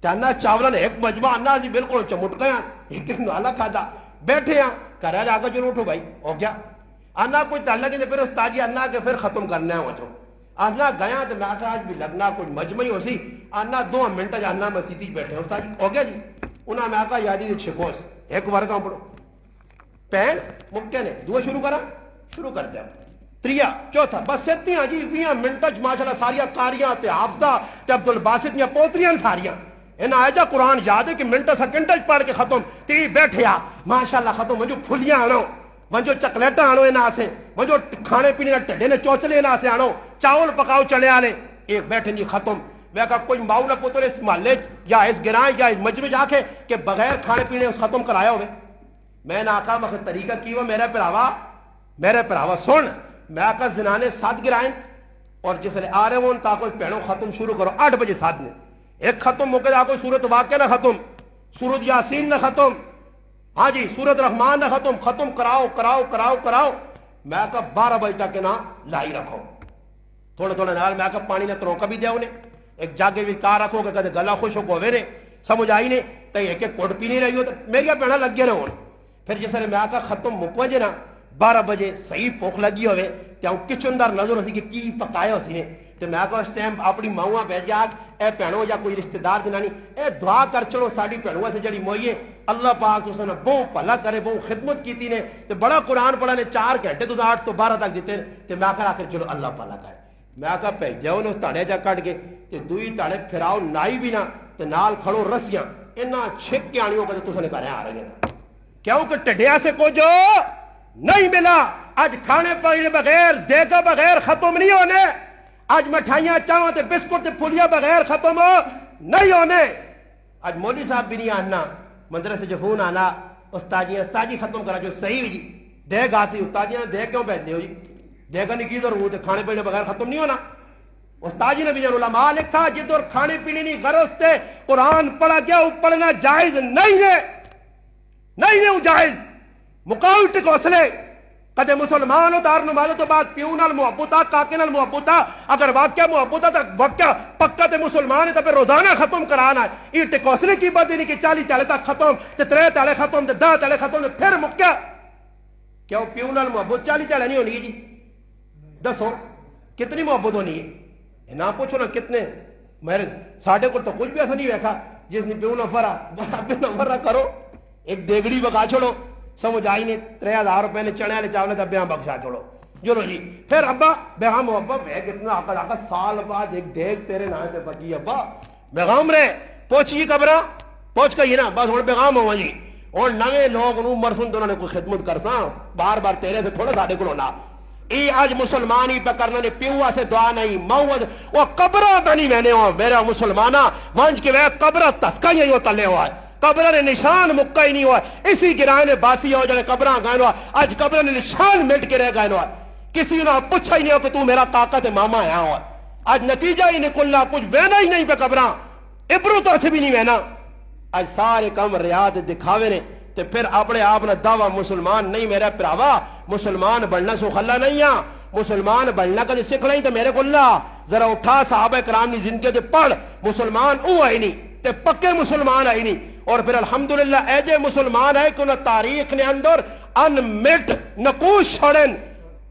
تے آنا چاولن ایک مجمع آنا سی بالکل چمٹ گیا ایک نالا کھاتا بیٹھے ہیں کریا جا کے چلو اٹھو بھائی ہو گیا آنا کوئی تعلق نہیں پھر استاد جی آنا کہ پھر ختم کرنا ہے وجہ آنا گیا تو میں آج بھی لگنا کچھ مجمع ہی ہو سی آنا 2 منٹ جانا مسیدی بیٹھے استاد جی ہو گیا جی انہاں میں آقا یادی دے چھکوس ایک ورگاں پڑھو پین مکے نے دو شروع کر دیا 3 چوتھا بس ستیاں جی 20 منٹ ماشاءاللہ ساریاں کاریاں تے حافظہ تے عبدالباسط یا پوتریاں ساریاں انہاں آجا قرآن یاد ہے کہ منٹ سیکنڈ پڑھ کے ختم تی بیٹھیا ماشاءاللہ ختم وجو پھلیاں آنو وجو چکلیٹاں آنو انہاں سے وجو کھانے پینے کا ٹڈے نے چوچلے انہاں سے آنو چاول پکاؤ چلے آنے ایک بیٹھے جی ختم میں کہا کوئی ماؤ نہ پتر اس محلے یا اس گرائیں یا اس مجمع جا کے کہ بغیر کھانے پینے اس ختم کرایا ہوئے. میں نے آقا مخت طریقہ کی وہ میرے پراوا سن میں آقا زنانے 7 گرائیں اور جس لئے آ رہے ہوں تاکہ پہنوں ختم شروع کرو 8 بجے 7 نے ایک ختم موقع جا کوئی سورت واقعہ نہ ختم سورت یاسین نہ ختم ہاں جی سورت رحمان نہ ختم کراؤ میں کہا 12 بجے تک نہ لائی رکھو تھوڑا نال میں کہا پانی نہ تروکا بھی دیا انہیں ایک جاگے بھی کار رکھو کہ کدے گلا خوش ہو کو نے سمجھ آئی نے کہیں ایک ایک کوٹ پی نہیں رہی ہو تو میری پہنا لگ گیا رہا پھر جس نے میں آقا ختم مکوجے نا 12 بجے صحیح بھوک لگی ہوئے تے ہوں کچن دار نظر ہوسی کہ کی پکایا ہوسی نے تے میں آقا اس ٹائم اپنی ماؤں بھیج جا اے بہنوں یا کوئی رشتہ دار جنانی اے دعا کر چلو ساڈی بہنوں سے جڑی موئیے اللہ پاک تو نے بہت بھلا کرے بہت خدمت کیتی نے تے بڑا قرآن پڑھا نے 4 گھنٹے تو 8 تو 12 تک دیتے تے میں آقا آخر چلو اللہ بھلا کرے میں آقا بھیجاؤ نے اس تاڑے جا کٹ کے تے دوئی تاڑے پھراؤ نائی بھی نہ تے نال کھڑو رسیاں انہاں چھک کے آنیوں کا تو نے کرے آ رہے ہیں کیوں کہ ٹڈیا سے کو جو نہیں ملا آج کھانے پانے بغیر دیگا بغیر ختم نہیں ہونے آج مٹھائیاں چاہوں تے بسکٹ تے پھلیاں بغیر ختم ہو نہیں ہونے آج مولوی صاحب بھی نہیں آنا مدرسے جفون آنا استاجی ختم کرا جو صحیح بھی جی دیگ آسی استاجیاں دیگ کیوں بیٹھتے ہو جی دیگا نہیں کی ضرورت ہے کھانے پینے بغیر ختم نہیں ہونا استاجی نے بھی جان علماء لکھا جدھر کھانے پینے نہیں غرض تے قرآن پڑھا گیا وہ پڑھنا جائز نہیں ہے نہیں ہے جائز مقاوم ٹکوسلے کدے مسلمان دار نمازوں تو بعد پیو نال محبت کاکے نال محبت اگر واقعہ محبت تو واقعہ پکا تے مسلمان ہے تو پھر روزانہ ختم کرانا ہے یہ ٹکوسلے کی بات نہیں کہ 40 تالے تک ختم تے 3 تالے ختم تے 10 تالے ختم تے پھر مکیا کیا وہ پیو نال محبت 40 تالے نہیں ہونی جی دسو کتنی محبت ہونی ہے نہ پوچھو نا کتنے میرے ساڈے کو تو کچھ بھی ایسا نہیں دیکھا جس نے پیو نہ فرا پیو نہ فرا کرو ایک دیگڑی بکا چھوڑو سمجھ آئی نہیں 3000 روپے نے چنے والے چاول دا بیاں بخشا چھوڑو چلو جی پھر ابا بیغام ہو ابا میں کتنا آقا سال بعد ایک دیگ تیرے نام تے بکی ابا بیغام رہے پہنچی قبرہ پہنچ گئی نا بس ہوں بیغام ہوا جی اور نوے لوگ نو مرسن تو انہوں نے کوئی خدمت کرتا بار بار تیرے سے تھوڑا ساڑھے کو ہونا ای آج مسلمان ہی پہ کرنا نے پیوا سے دعا نہیں ماؤں وہ قبرہ بنی میں نے ہو میرا مسلمانہ وانج کے وہ قبرہ تسکا ہی ہو تلے ہوا ہے قبرہ نے نشان مکہ ہی نہیں ہوا اسی گرائے نے باسی ہو جانے قبرہ گائن ہوا آج قبرہ نے نشان مٹ کے رہ گائن ہوا کسی نے پوچھا ہی نہیں ہو کہ تو میرا طاقت ماما آیا ہوا آج نتیجہ ہی نکلنا کچھ وینا ہی نہیں پہ قبرہ ابرو تو سے بھی نہیں وینا آج سارے کم ریاض دکھاوے نے تے پھر اپنے آپ نے دعویٰ مسلمان نہیں میرا پراوا مسلمان بڑھنا سو خلا نہیں ہے مسلمان بڑھنا کا سکھ نہیں تو میرے کو اللہ ذرا اٹھا صحابہ کرام نے زندگی دے پڑھ مسلمان او آئی نہیں تے پکے مسلمان آئی نہیں اور پھر الحمدللہ ایجے مسلمان ہے کہ انہیں تاریخ نے اندر انمٹ نقوش چھوڑن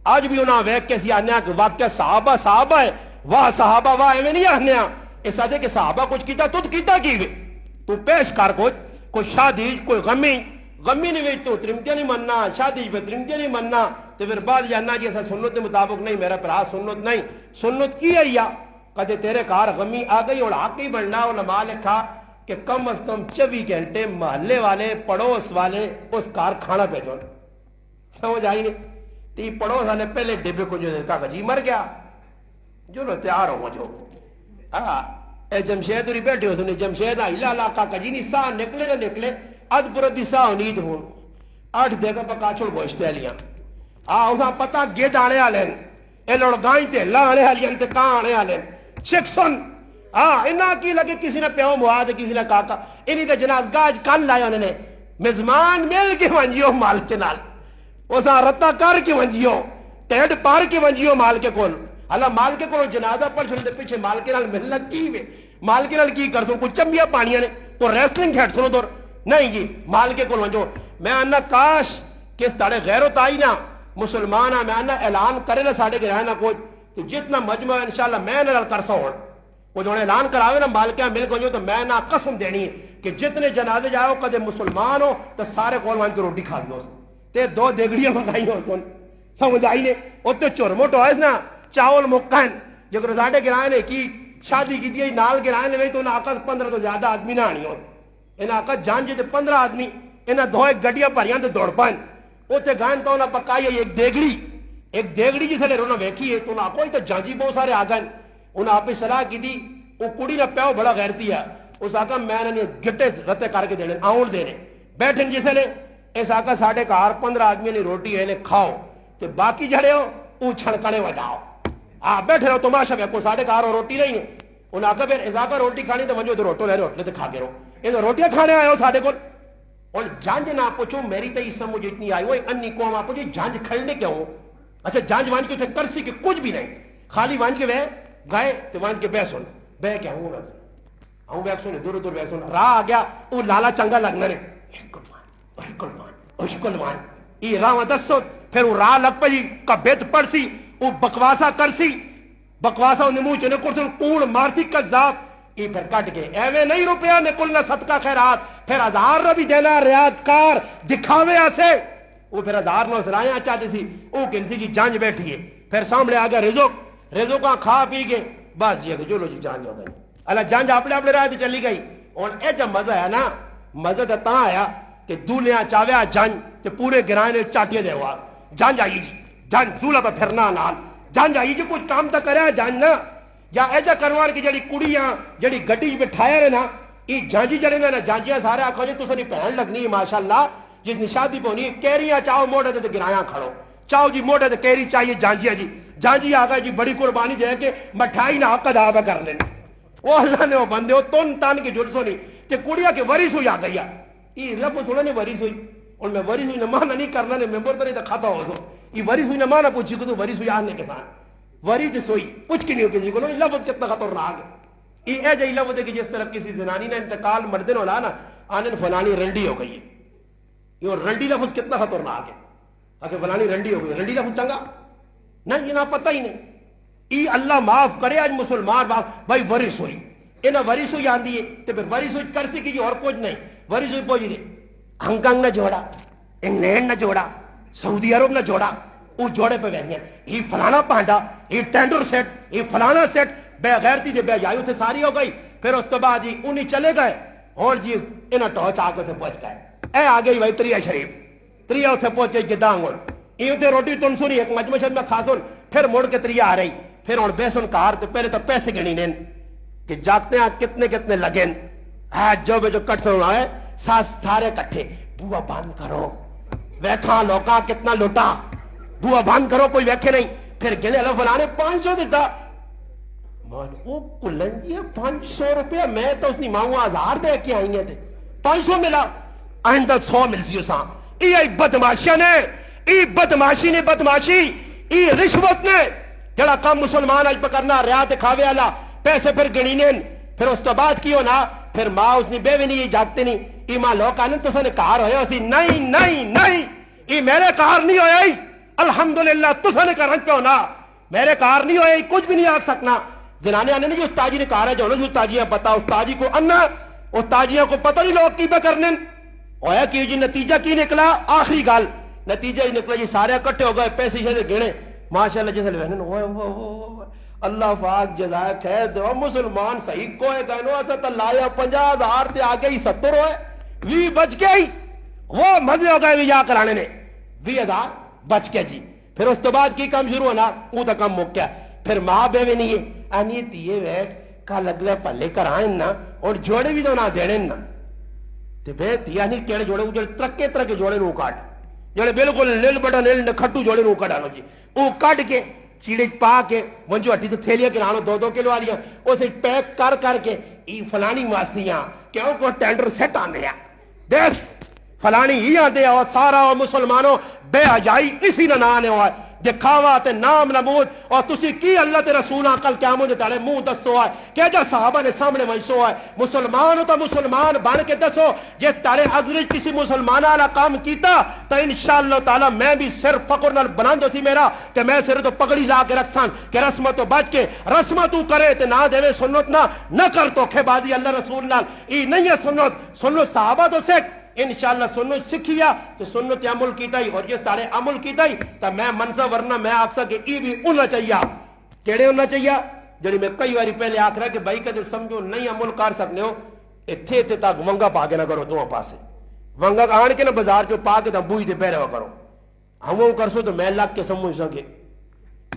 آج بھی انہاں ویک کے سی آنے کہ واقعہ صحابہ ہے واہ صحابہ واہ ایویں نہیں آنے اس آدھے کہ صحابہ کچھ کیتا تو کیتا کی تو پیش کر کوئی شادی کوئی غمی نہیں ویچ تو ترمتیاں نہیں مننا شادی پہ ترمتیاں نہیں مننا تو پھر بعد جاننا کہ ایسا سنت مطابق نہیں میرا پرا سنت نہیں سنت کی ہے یا کدے تیرے کار غمی آ گئی اور حق ہی بڑھنا علماء لکھا کہ کم از کم 24 گھنٹے محلے والے پڑوس والے اس کار کھانا بھیجو سمجھ آئی نہیں تی پڑوس والے پہلے ڈبے کو جو دیکھا کہ جی مر گیا جو لو تیار ہو جو اے جمشید ہوئی بیٹھے ہو سنے جمشید آئیلا علاقہ کا جی نہیں ساہ نکلے نہ نکلے اد پردی ساہ ہونید ہون 8 دیکھا پکا چھوڑ گوشتے لیاں اساں پتہ گید آنے آلین اے لڑگائیں تے اللہ آنے آلین تے کہاں آنے آلین شکسن انہاں کی لگے کسی نے پیوں مواد کسی نے کاکا انہی دے جناز گاج کل لائے انہوں نے مزمان مل کے ونجیو مال کے نال اساں رتا کر کے ونجیو ٹیڈ پار کے ونجیو مال کے کول اللہ مال کے کول جنازہ پر چھوڑے دے پیچھے مال کے نال ملنا کی وے مال کے نال کی کر سو کوئی چمبیا پانیاں نے کوئی ریسلنگ کھیٹ سنو دور نہیں جی مال کے کول ونجو میں انہا کاش کس تاڑے غیرت آئی نا مسلمان میں انہا اعلان کرے نا ساڑے گرائے نا کوئی تو جتنا مجمع ہے انشاءاللہ میں نہ کر سا ہوں کوئی جو اعلان کراوے نا مالکیاں مل کو تو میں نہ قسم دینی ہے کہ جتنے جنازے جاؤ کدے مسلمان ہو تو سارے کول وہاں کی روٹی کھا گئے تے 2 دیگڑیاں منگائی ہو سن سمجھ آئی نے وہ تو چورموٹ ہوئے نا چاول مکین جو رزاڈے گرائے نے کی شادی کی دی نال گرائے نے تو انہاں آقا 15 تو زیادہ آدمی نہ آنی ہو انہاں آقا جان جی 15 آدمی انہاں 2 ایک گڈیاں بھریاں تے دوڑ پائیں وہ تے گائن تو انہاں پکائی ایک دیگڑی جسے لے رونا ویکھی ہے تو انہاں کوئی تو جانجی بہت سارے آ گئے انہاں آپ صلاح کی دی وہ کڑی نہ پیو بڑا غیرتی ہے اس آقا میں نے گٹے رتے کر کے دینے آؤن دینے بیٹھیں جسے لے اس آقا ساڑھے کار 15 آدمی نے روٹی ہے کھاؤ تو باقی جڑے ہو وہ چھڑکنے وجاؤ بیٹھے رہو تماشا کو ساڑھے کار روٹی نہیں ہے انہوں آقا پھر اس آقا روٹی کھانی تو منجو تو روٹو لے رہے تو کھا کے رہو یہ روٹیاں کھانے آئے ہو ساڑھے کو اور جانج نہ پوچھو میری تو اس سمجھ اتنی آئی وہ انی قوم آپ پوچھو جانج کھڑنے کیا ہو اچھا جانج وانج کے اتنے کرسی کے کچھ بھی نہیں خالی وانج کے وہ گئے تو وانج کے بیس ہوں بہ کے آؤں بیک سونے دور دور بیک سونا راہ آ گیا وہ لالا چنگا لگنا نے کلمان ای راہ دسو پھر وہ راہ لگ پئی کا بیت پڑ سی وہ بکواسا کر سی بکواسا انہیں منہ چنے کرسن کوڑ مارسی کذاب ای پھر کٹ گئے ایویں نہیں روپیہ نے کلنا صدقہ خیرات پھر 1000 روپی دینا ریاض دکھاوے آسے وہ پھر 1000 نو سرائیاں چاہتے سی وہ کنسی جی جانج بیٹھی ہے پھر سامنے آ گیا رزق کھا پی کے بس یہ کہ جو لو جی جانج ہو گئی اللہ جانج اپنے رائے چلی گئی اور اے جب مزہ ہے نا مزہ تو تاں آیا کہ دولیا چاویا جانج تے پورے گرائے نے چاٹیے دے ہوا جانج آئی جی جانج دولا تو پھرنا نال جانج آئی جی کچھ کام تو کریا جانج نا یا ایجا کروان کی جڑی کڑیاں جڑی گڈی بٹھایا رہے نا ای جانجی جڑے نا جانجیاں سارے آکھو جی تسانی پہن لگنی ماشاءاللہ جس نے شادی پونی کیریاں چاہو موڑے تے گرایاں کھڑو چاہو جی موڑے تے کیری چاہیے جانجیاں جی جانجی آگا جی بڑی قربانی دے کے مٹھائی نہ حق ادا کر لیں وہ اللہ نے وہ بندے ہو تن تان کے جلسوں نہیں تے کڑیا کے وریس ہوئی آ گئی ای لفظ سنا نہیں وریس ہوئی اور میں وریس ہوئی نہ مانا نہیں کرنا نے ممبر تو نہیں تو کھاتا ہو سو ای وریس ہوئی نہ مانا پوچھی کو تو وریس ہوئی آنے کے ساتھ وریس سوئی پوچھ کی نہیں ہو کسی کو نا لفظ کتنا خطرناک ہے ای اے جی لفظ ہے کہ جس طرح کسی زنانی نے انتقال مردن ہو نا آنے فلانی رنڈی ہو گئی ہے یہ رنڈی لفظ کتنا خطرناک ہے اگر فلانی رنڈی ہو گئی رنڈی لفظ چنگا نہیں یہ نہ پتہ ہی نہیں ای اللہ معاف کرے آج مسلمان بھائی ورث ہوئی انہیں ورث ہوئی آندھی ہے تو پھر ورث ہوئی کر سکی اور کچھ نہیں ورث ہوئی پہنچی دے ہانگ کانگ نہ جوڑا انگلینڈ نہ جوڑا سعودی عرب نہ جوڑا وہ جوڑے پہ بہن گیا یہ فلانا پانڈا یہ ٹینڈر سیٹ یہ فلانا سیٹ بے غیرتی دے بے جائیو تھے ساری ہو گئی پھر اس تو بعد جی انہیں چلے گئے اور جی انہیں ٹوچ آگے تھے پہنچ گئے اے آگے ہی بھائی تریہ شریف تریہ اتھے پہنچ گئی گدانگون یہ تے روٹی تن سنی ایک مجمشد میں کھاسون پھر مڑ کے تریہ آ رہی پھر اور بیسن کار تے پہلے تو پیسے گنی نین کہ جاتے ہیں کتنے کتنے لگیں جو بے جو کٹ ہونا ہے ساس تھارے کٹھے بوا بند کرو ویکھاں لوکا کتنا لوٹا بوا بند کرو کوئی ویکھے نہیں پھر گنے اللہ فلانے 500 دیتا مان او کلنجی 500 روپیہ میں تو اس نے مانگو 1000 دے کے آئیں گے تھے 500 ملا آئندہ 100 مل سی اساں ای بدماشی نے ای بدماشی نے بدماشی ای رشوت نے جڑا کام مسلمان آج پکرنا ریات کھاوے والا پیسے پھر گنینین پھر اس تو بعد کیوں نا پھر ماں اس نے بے بھی نہیں جاگتے نہیں ای ماں لوگ آنے تو سنے کار ہوئے اسی نہیں نہیں نہیں ای میرے کار نہیں ہوئے الحمدللہ تو سنے کا رنج پہ ہونا میرے کار نہیں ہوئے کچھ بھی نہیں آگ سکنا زنانے آنے نہیں جو استاجی نے کار ہے جو انہوں استاجیاں پتا استاجی کو انا استاجیاں کو پتہ نہیں لوگ کی پہ کرنے ہویا کہ جی نتیجہ کی نکلا آخری گال نتیجہ ہی نکلا جی سارے اکٹھے ہو گئے پیسے سے گنے ماشاءاللہ جیسے لہنن ہوئے اللہ پاک جزائے خیر دو مسلمان صحیح کوئے گئے نو ایسا تا لایا 50,000 تے آگے ہی 70 ہوئے 20 بچ گئی وہ مزے ہو گئے یا کرانے نے 20,000 بچ گئے جی پھر اس تو بعد کی کام شروع ہونا وہ تا کم مک گیا پھر ماں بے بھی نہیں ہے آنی تیئے ویٹ کا لگلے پلے کرائیں نا اور جوڑے بھی تو نہ دینے نا تے بے تیئے نہیں کیڑے جوڑے وہ ترکے ترکے جوڑے نو کاٹ جوڑے بالکل نیل بٹا نیل کھٹو جوڑے نو کاٹانو جی وہ کاٹ کے چیڑے پا کے ونجو ہٹی تو تھیلیا کے نانو 2-2 کلو آلیا اسے پیک کر کے ای فلانی ماسیاں کیوں کو ٹینڈر سیٹ آنے ہیں دیس فلانی ہی آنے اور سارا مسلمانوں بے حجائی اسی نہ آنے ہوئے دکھاوا تے نام نمود اور تسی کی اللہ تے رسول کل قیامت دے تارے منہ دسو ہے کہ جا صحابہ نے سامنے منشو ہے مسلمان ہو تو مسلمان بن کے دسو جے تارے اگلی کسی مسلمان والا کام کیتا تو انشاءاللہ تعالی میں بھی سر فقر نال بلند ہوتی میرا کہ میں سر تو پگڑی لا کے رکھ سان کہ رسمت تو بچ کے رسمت تو کرے تے نہ دے سنت نہ کر تو بازی اللہ رسول نال ای نہیں ہے سنت صحابہ تو سیکھ انشاءاللہ سنت سکھیا تو سنت عمل کیتا ہی اور جس تارے عمل کیتا ہی تو میں منصب ورنہ میں آکھ سکے ای بھی انہا چاہیے کیڑے انہا چاہیے جڑی میں کئی واری پہلے آکھ رہا کہ بھائی کدے سمجھو نہیں عمل کر سکنے ہو اتھے تے تاک ونگا پا کے نہ کرو دو پاسے ونگا آن کے نہ بازار جو پا کے تا بوئی دے پہرے ہو کرو ہم وہ کرسو تو میں لگ کے سمجھ سکے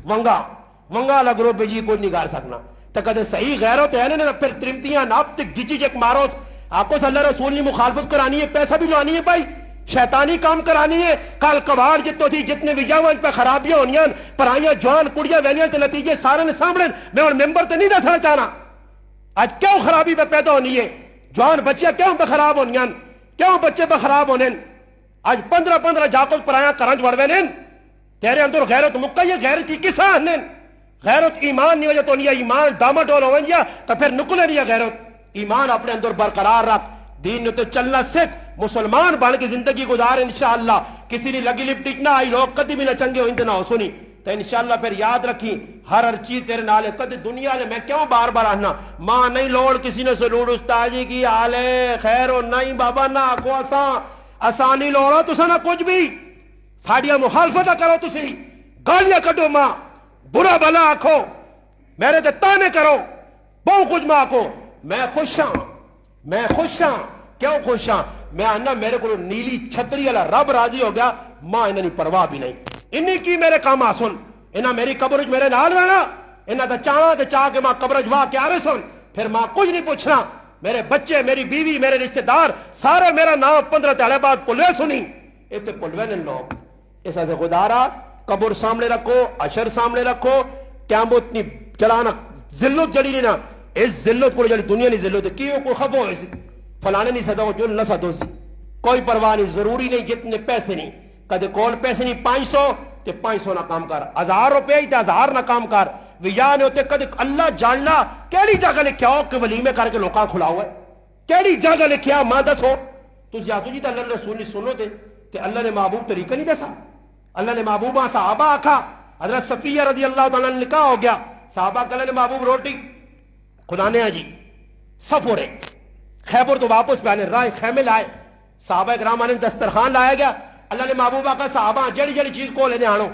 ونگا لگ رو پہ جی کوئی نہیں کر سکنا تو کدے صحیح غیرت ہے نا پھر ترمتیاں ناپ تک گچی جک مارو آپ کو صلی اللہ رسول نے مخالفت کرانی ہے پیسہ بھی لانی ہے بھائی شیطانی کام کرانی ہے کال کباڑ جتو تھی جتنے بھی جاوان پہ خرابیاں ہونیاں پرائیاں جوان کڑیاں وینیاں تے نتیجے سارے نے سامنے میں اور ممبر تے نہیں دسنا چاہنا آج کیوں خرابی پہ پیدا ہونی ہے جوان بچیاں کیوں پہ خراب ہونیاں کیوں بچے پہ خراب ہونے آج 15 جاکت پرائیاں کرانچ وڑوے نین تیرے اندر غیرت مکہ یہ غیرت کی کسا ہنن غیرت ایمان نہیں وجہ تو نہیں ایمان ڈاماڈول ہو گیا تو پھر نکلے نہیں غیرت ایمان اپنے اندر برقرار رکھ دین نے تو چلنا سکھ مسلمان بن کے زندگی گزار انشاءاللہ کسی نے لگی لپٹی نہ آئی لوگ کدی بھی نہ چنگے ہو نہ ہو سنی تو انشاءاللہ پھر یاد رکھی ہر چیز تیرے نال ہے کدی دنیا لے میں کیوں بار بار آنا ماں نہیں لوڑ کسی نے سلوڑ استاد جی کی حال ہے خیر ہو نہیں بابا نہ آکو اساں نہیں لوڑو تسا نہ کچھ بھی ساڑیاں مخالفت کرو تسی گالیاں کٹو ماں برا بلا آکھو میرے تے تانے کرو بہت کچھ ماں آکھو میں خوش ہاں کیوں خوش ہاں میں آنا میرے کو نیلی چھتری والا رب راضی ہو گیا ماں انہیں پرواہ بھی نہیں انہیں کی میرے کام آسن انہیں میری قبر میرے نال رہنا انہیں تو چاہ کے ماں قبر واہ کے آرے سن پھر ماں کچھ نہیں پوچھنا میرے بچے میری بیوی میرے رشتہ دار سارے میرا نام 15 تیالے بعد پلوے سنی ایتے پلوے نے لوگ اس سے خدا رہا قبر سامنے رکھو عشر سامنے رکھو قیامت اتنی چلانا ذلت جڑی نہیں نا اس ذلت کو جڑی دنیا نہیں ذلت ہے کیوں کوئی خبر ہوئے سی فلانے نہیں صدا ہو جو نہ صدو سی کوئی پرواہ نہیں ضروری نہیں جتنے پیسے نہیں کدے کول پیسے نہیں 500 تے 500 نہ کام کر 1000 روپے ہی تے 1000 نہ کام کر ویا نے ہوتے کدے اللہ جاننا کیڑی جگہ لکھیا ہو کہ ولیمے کر کے لوکاں کھلاؤ ہے کیڑی جگہ لکھیا ماں دسو تسی آکھو جی تے اللہ نے رسول سنو تے اللہ نے محبوب طریقہ نہیں دسا اللہ نے محبوبہ صحابہ آکھا حضرت صفیہ رضی اللہ تعالیٰ نے نکاح ہو گیا صحابہ کہ اللہ نے محبوب روٹی خدا نے جی سفورے خیبر تو واپس پہ آنے رائے خیمے لائے صحابہ اکرام آنے دسترخوان لایا گیا اللہ نے محبوبہ کا صحابہ جڑی جڑی چیز کو لینے آنو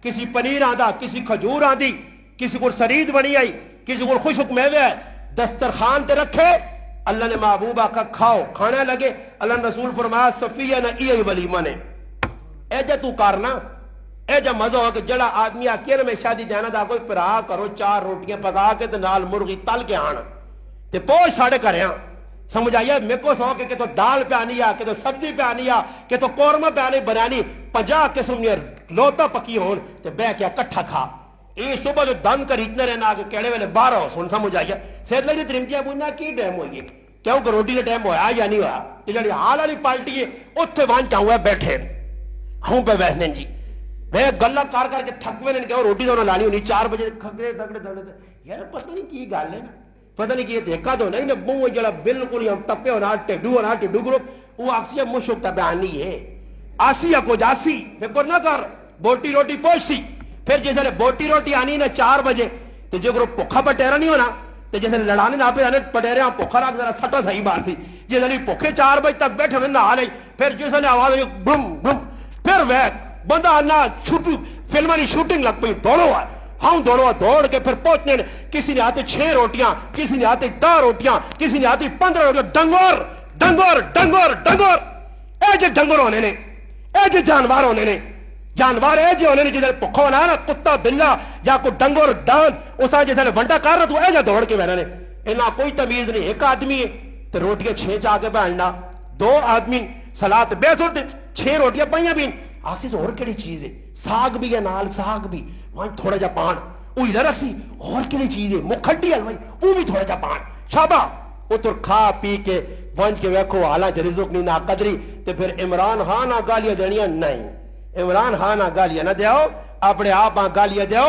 کسی پنیر آندا کسی کھجور آندی کسی کو سرید بنی آئی کسی کو خوشک میوے ہے دسترخوان تے رکھے اللہ نے محبوبہ کا کھاؤ کھانے لگے اللہ نے رسول فرمایا صفیہ نہ ای ولیمہ نے اے جا تو کارنا اے جا مزہ ہو کہ جڑا آدمی آکیر میں شادی دینا دا کوئی پرا کرو 4 روٹیاں پکا کے تے نال مرغی تل کے آنا تے پوچھ ساڑے کرے ہاں سمجھ آئیے میں کو سو کہ تو دال پہ آنی کہ تو سبزی پہ آنی کہ تو قورمہ پہ آنی بنانی 50 قسم نے لوتا پکی ہون تے بے کیا کٹھا کھا یہ صبح جو دن کر اتنے رہنا کہ کیڑے ویلے 12 سن سمجھ آئیے سید لگی ترمجیہ پوچھنا کی ٹائم ہوئی ہے کیوں کہ روٹی نے ٹائم ہویا یا نہیں ہوا کہ جڑی حال والی پالٹی ہے اتھے وہاں چاہوں ہے بیٹھے ہوں پہ بیٹھنے جی میں گلہ کار کر کے تھک میں نے کہا روٹی تو نہ لانی ہونی 4 بجے کھگڑے دھگڑے یار پتہ نہیں کی گل ہے نا پتہ نہیں کہ یہ دیکھا تو نہیں نا بوں جڑا بالکل ہم ٹپے ہونا ٹیڈو گروپ وہ اکثر مشک تبانی ہے آسی یا کچھ آسی فکر نہ کر بوٹی روٹی پوچھسی پھر جیسے بوٹی روٹی آنی نا 4 بجے تو جو گروپ پوکھا پٹیرا نہیں ہونا تو جیسے لڑانے نہ پہ آنے پٹیرے ہاں پوکھا رکھ ذرا سٹا صحیح بار تھی جیسے نہیں پوکھے 4 بجے تک بیٹھے ہوئے نہ آ رہی پھر جیسے نے آواز ہوئی بھم بھم پھر ویک بندہ آنا فلمانی شوٹنگ لگ پئی دوڑو آئے ہم دوڑ کے پھر پہنچنے کسی نے آتے 6 روٹیاں کسی نے آتے 10 روٹیاں کسی نے آتی 15 روٹیاں ڈنگور اے جے ڈنگر ہونے نے اے جے جانوار ہونے نے جانوار اے جے ہونے نے جدھر پکھا ہونا ہے نا کتا بلا یا کوئی ڈنگر ڈان اسا جدھر ونڈا کر رہا تو اے جے دوڑ کے بہنا نے انہا کوئی تمیز نہیں ایک آدمی ہے تو روٹیاں 6 چاہ کے بہننا 2 آدمی سلات بے سوٹ 6 روٹیاں پائیاں بھی آکسیز اور کیڑی چیز ہے ساگ بھی ہے نال ساگ بھی وہاں تھوڑا جا پان وہ ادھر رکھسی اور کیڑی چیز ہے مکھڈی حلوائی وہ بھی تھوڑا جا پان شابہ وہ تو کھا پی کے ونج کے ویکھو حالانچ رزق نہیں نا قدری تے پھر عمران خان گالیاں دینیاں نہیں عمران خان گالیاں نہ دیو اپنے آپ گالیاں دیو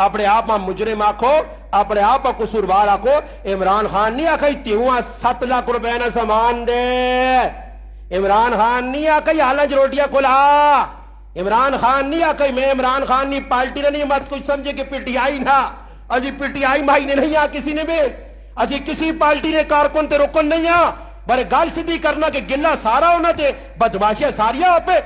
اپنے آپ مجرم آکھو اپنے آپ قصوروار آکھو عمران خان نہیں آکھائی تیوں 7 لاکھ روپے نہ سامان دے عمران خان نہیں آکھائی حالانچ روٹیاں کھلا عمران خان نہیں آکھائی میں عمران خان نہیں پالٹی نے نہیں مت کچھ سمجھے کہ پی ٹی آئی نہ اجی پی ٹی آئی مائی نے نہیں آ کسی نے بھی اسی کسی پارٹی نے کارکن تے رکن نہیں آ بڑے گال سیدھی کرنا کہ گلہ سارا ہونا تے بدماشیاں ساریاں آپ پہ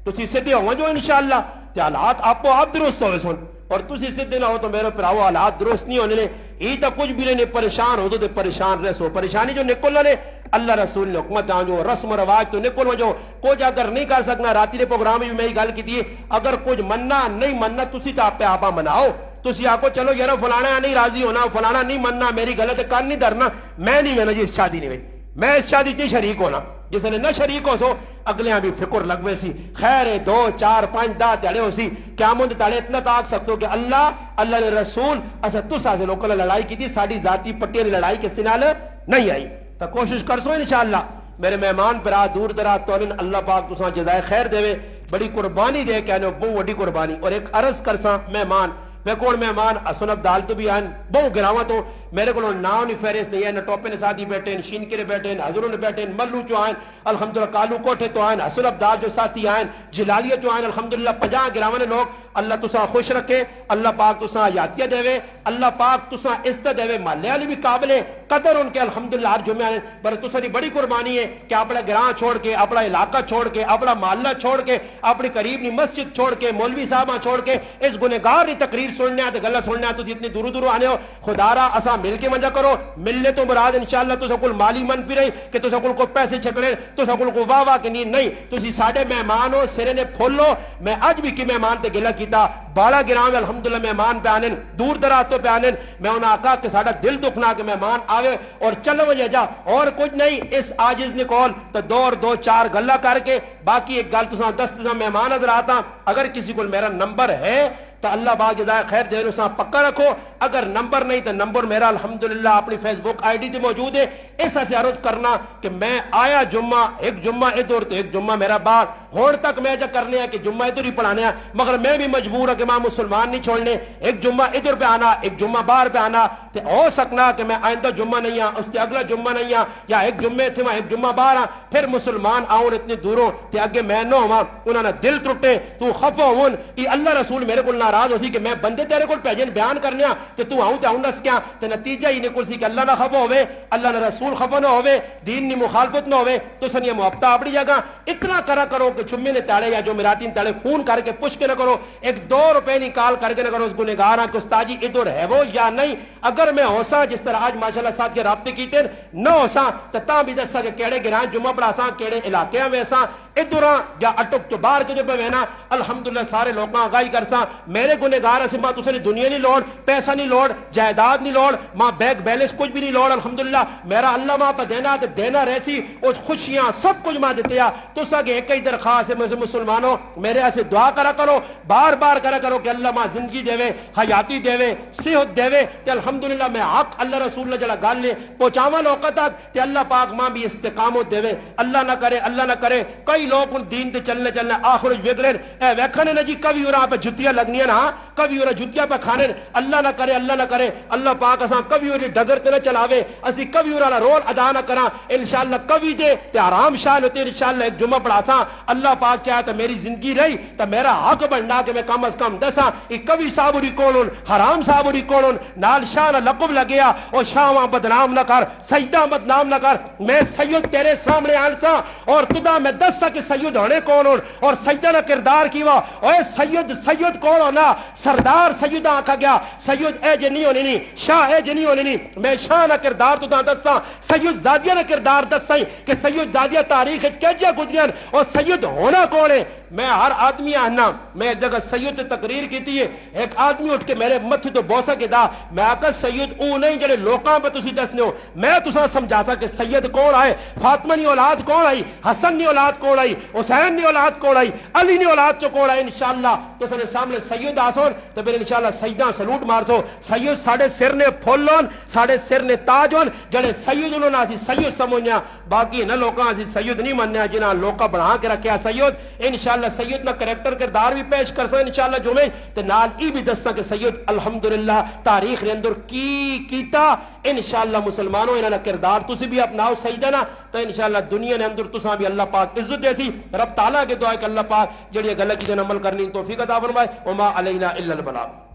تسی سیدھے ہوں جو انشاءاللہ تے حالات آپ کو آپ درست ہوئے سن اور تسی سیدھے نہ ہو تو میرے پراؤ حالات درست نہیں ہونے لے یہ تو کچھ بھی نہیں پریشان ہو تو تے پریشان رہ سو پریشانی جو نکلنا نے اللہ رسول نے حکمت آن جو رسم و رواج تو نکل جو کچھ اگر نہیں کر سکنا راتی نے پروگرام بھی میں ہی گل کی تھی اگر کچھ مننا نہیں مننا تسی تو آپ پہ آپا مناؤ تسی آکو چلو یار فلانا نہیں راضی ہونا فلانا نہیں مننا میری غلط کان نہیں درنا میں نہیں میں جی اس شادی نہیں میں اس شادی نہیں شریک ہونا جس نے نہ شریک ہو سو اگلے بھی فکر لگوے سی خیر 2 4 5 10 تڑے ہو سی قیامت تڑے اتنا تاک سکتو کہ اللہ نے رسول اسا تسا سے لوکل لڑائی کی تھی ساڑی ذاتی پٹیاں لڑائی کس نال نہیں آئی تو کوشش کر سو انشاءاللہ میرے مہمان پر دور دراز تو اللہ پاک تساں جزائے خیر دے بڑی قربانی دے کہنے بہت بڑی قربانی اور ایک عرض کرساں مہمان میں کون مہمان اسن عبدال تو بھی آئین بہو گراواں تو میرے کو ناؤ نہیں فہرست نہیں ہے نہ ٹوپے نے ساتھی بیٹھے ہیں شین کے بیٹھے ہیں حضروں نے بیٹھے ہیں ملو جو آئین الحمدللہ کالو کوٹھے تو آئین اسن عبدال جو ساتھی آئین جلالیہ جو آئین الحمدللہ 50 گراواں لوگ اللہ تسا خوش رکھے اللہ پاک تسا حیاتیہ دے وے اللہ پاک تسا عزت دے وے محلے والی بھی قابل قدر ان کے الحمدللہ ہر جمعہ پر تسا دی بڑی قربانی ہے کہ اپنا گراں چھوڑ کے اپنا علاقہ چھوڑ کے اپنا محلہ چھوڑ کے اپنی قریب نی مسجد چھوڑ کے مولوی صاحبہ چھوڑ کے اس گنہگار دی تقریر سننے تے گلا سننے تو اتنی دور دور آنے ہو خدا را اسا مل کے منجا کرو ملنے تو مراد انشاءاللہ تسا کل مالی منفی رہی کہ تسا کل کو پیسے چھکڑے تسا کل کو واہ واہ کہ نہیں تسی ساڈے مہمان ہو سرے نے پھولو میں اج بھی کی مہمان تے گلا کیتا بالا گراں میں الحمدللہ مہمان پہ آنے دور دراز تو پہ آنے میں انہاں آقا کہ ساڑا دل دکھنا کہ مہمان آوے اور چلو وجہ جا اور کچھ نہیں اس عاجز نکول تو دو چار گلہ کر کے باقی ایک گل تساں دست مہمان نظر آتا اگر کسی کو میرا نمبر ہے تو اللہ باغ جزائے خیر دے رہے پکا رکھو اگر نمبر نہیں تو نمبر میرا الحمدللہ اپنی فیس بک آئی ڈی تے موجود ہے ایسا سے عرض کرنا کہ میں آیا جمعہ ایک جمعہ ادھر تو ایک جمعہ میرا باغ ہون تک میں جا کرنے ہیں کہ جمعہ ادھر ہی پڑھانے ہیں مگر میں بھی مجبور ہوں کہ میں مسلمان نہیں چھوڑنے ایک جمعہ ادھر پہ آنا ایک جمعہ باہر پہ آنا تے ہو سکنا کہ میں آئندہ جمعہ نہیں ہاں اس تے اگلا جمعہ نہیں ہاں یا ایک جمعہ تھے ایک جمعہ باہر ہاں پھر مسلمان آؤں اتنی دوروں تے اگے میں نہ ہوں انہوں نے دل ٹوٹے تو خفا ہوں یہ اللہ رسول میرے کو ناراض ہو سی کہ میں بندے تیرے کو پیجن بیان کرنے ہاں تے تو آؤں تے آؤں نس کیا تے نتیجہ ہی نکل سی کہ اللہ نہ خفا ہوئے اللہ نہ رسول خفا نہ ہوئے دین نی مخالفت نہ ہوئے تو سنیہ محبتہ اپنی جگہ اتنا کرا کرو کہ چمے نے تاڑے یا جو میراتین تاڑے فون کر کے پوچھ کے نہ کرو ایک 2 روپے نکال کر کے نہ کرو اس گنہگار کہ استاجی ادھر ہے وہ یا نہیں اگر میں ہوسا جس طرح آج ماشاءاللہ ساتھ کے رابطے کیتے نہ ہوسا تو تاں بھی دستا کہ کیڑے گران جمعہ پڑھا سا کیڑے علاقے میں سا ادھراں یا اٹک تو باہر کے جو پہ وینا الحمدللہ سارے لوگاں آگاہی کرسا میرے گنہگار سے ماں تسے دنیا نہیں لوڑ پیسہ نہیں لوڑ جائیداد نہیں لوڑ ماں بیک بیلنس کچھ بھی نہیں لوڑ الحمدللہ میرا اللہ ماں پہ دینا تے دینا رہسی اور خوشیاں سب کچھ ماں دیتے ہیں تو ساگے ایک ہی درخواست ہے مجھے مسلمانوں میرے ایسے دعا کرا کرو بار بار کرا کرو کہ اللہ ماں زندگی دے وے حیاتی دے وے صحت دے وے تے الحمدللہ میں حق اللہ رسول اللہ جلا گال لے پہنچاوا لوقت تک تے اللہ پاک ماں بھی استقامت دے وے اللہ نہ کرے کئی لوگ ان دین تے چلنے آخر بگڑے اے ویکھنے نہ جی کبھی اور پہ جتیاں لگنیاں نا کبھی اور جتیاں پہ کھانے اللہ نہ کرے اللہ پاک اساں کبھی اور ڈگر تے نہ چلاوے اسی کبھی اور رول ادا نہ کراں انشاءاللہ کبھی دے تے آرام شان ہوتے انشاءاللہ ایک جمعہ پڑھاساں اللہ پاک چاہے تو میری زندگی رہی تو میرا حق بننا کہ میں کم از کم دساں یہ کبھی صابری کونن حرام صابری کونن نال شان لقب لگیا اور شاواں بدنام نہ کر سجدہ بدنام نہ کر میں سید تیرے سامنے آنسا اور تدا میں دسا کہ سید ہونے کونن اور سجدہ نہ کردار کیوا اوے سید کون ہونا سردار سید آنکھا گیا سید اے جنی ہونی نہیں شاہ اے جنی ہونی نہیں میں شاہ نہ کردار تدا دسا سید زادیہ نہ کردار دسائی کہ سید زادیہ تاریخ کیجیا گزریاں اور سید ہونا کون ہے میں ہر آدمی آنا میں ایک جگہ سید سے تقریر کی تھی ایک آدمی اٹھ کے میرے متھے تو بوسا کے دا میں آکا سید او نہیں جڑے لوکاں پہ تسی دسنے ہو میں تسا سمجھا سا کہ سید کون آئے فاطمہ نی اولاد کون آئی حسن نی اولاد کون آئی حسین نی اولاد کون آئی علی نی اولاد چو کون آئی انشاءاللہ تو سنے سامنے سید آسون تو پھر انشاءاللہ سیداں سلوٹ مار سو سید ساڑے سر نے پھولون ساڑے سر نے تاجون جڑے سید انہوں نے سید سمجھا باقی نہ لوکاں سید نہیں منیا جنہاں لوکاں بڑھا کے رکھیا سید انشاءاللہ سید نہ کریکٹر کردار بھی پیش کر سا انشاءاللہ جمعے تے نال ای بھی دستا کہ سید الحمدللہ تاریخ نے اندر کیتا انشاءاللہ مسلمانوں انہاں کردار تسی بھی اپناؤ سیدہ نا تو انشاءاللہ دنیا نے اندر تساں بھی اللہ پاک عزت دیسی رب تعالیٰ کے دعا کہ اللہ پاک جڑی گلہ کی جن عمل کرنی توفیق عطا فرمائے وما علینا الا البلاغ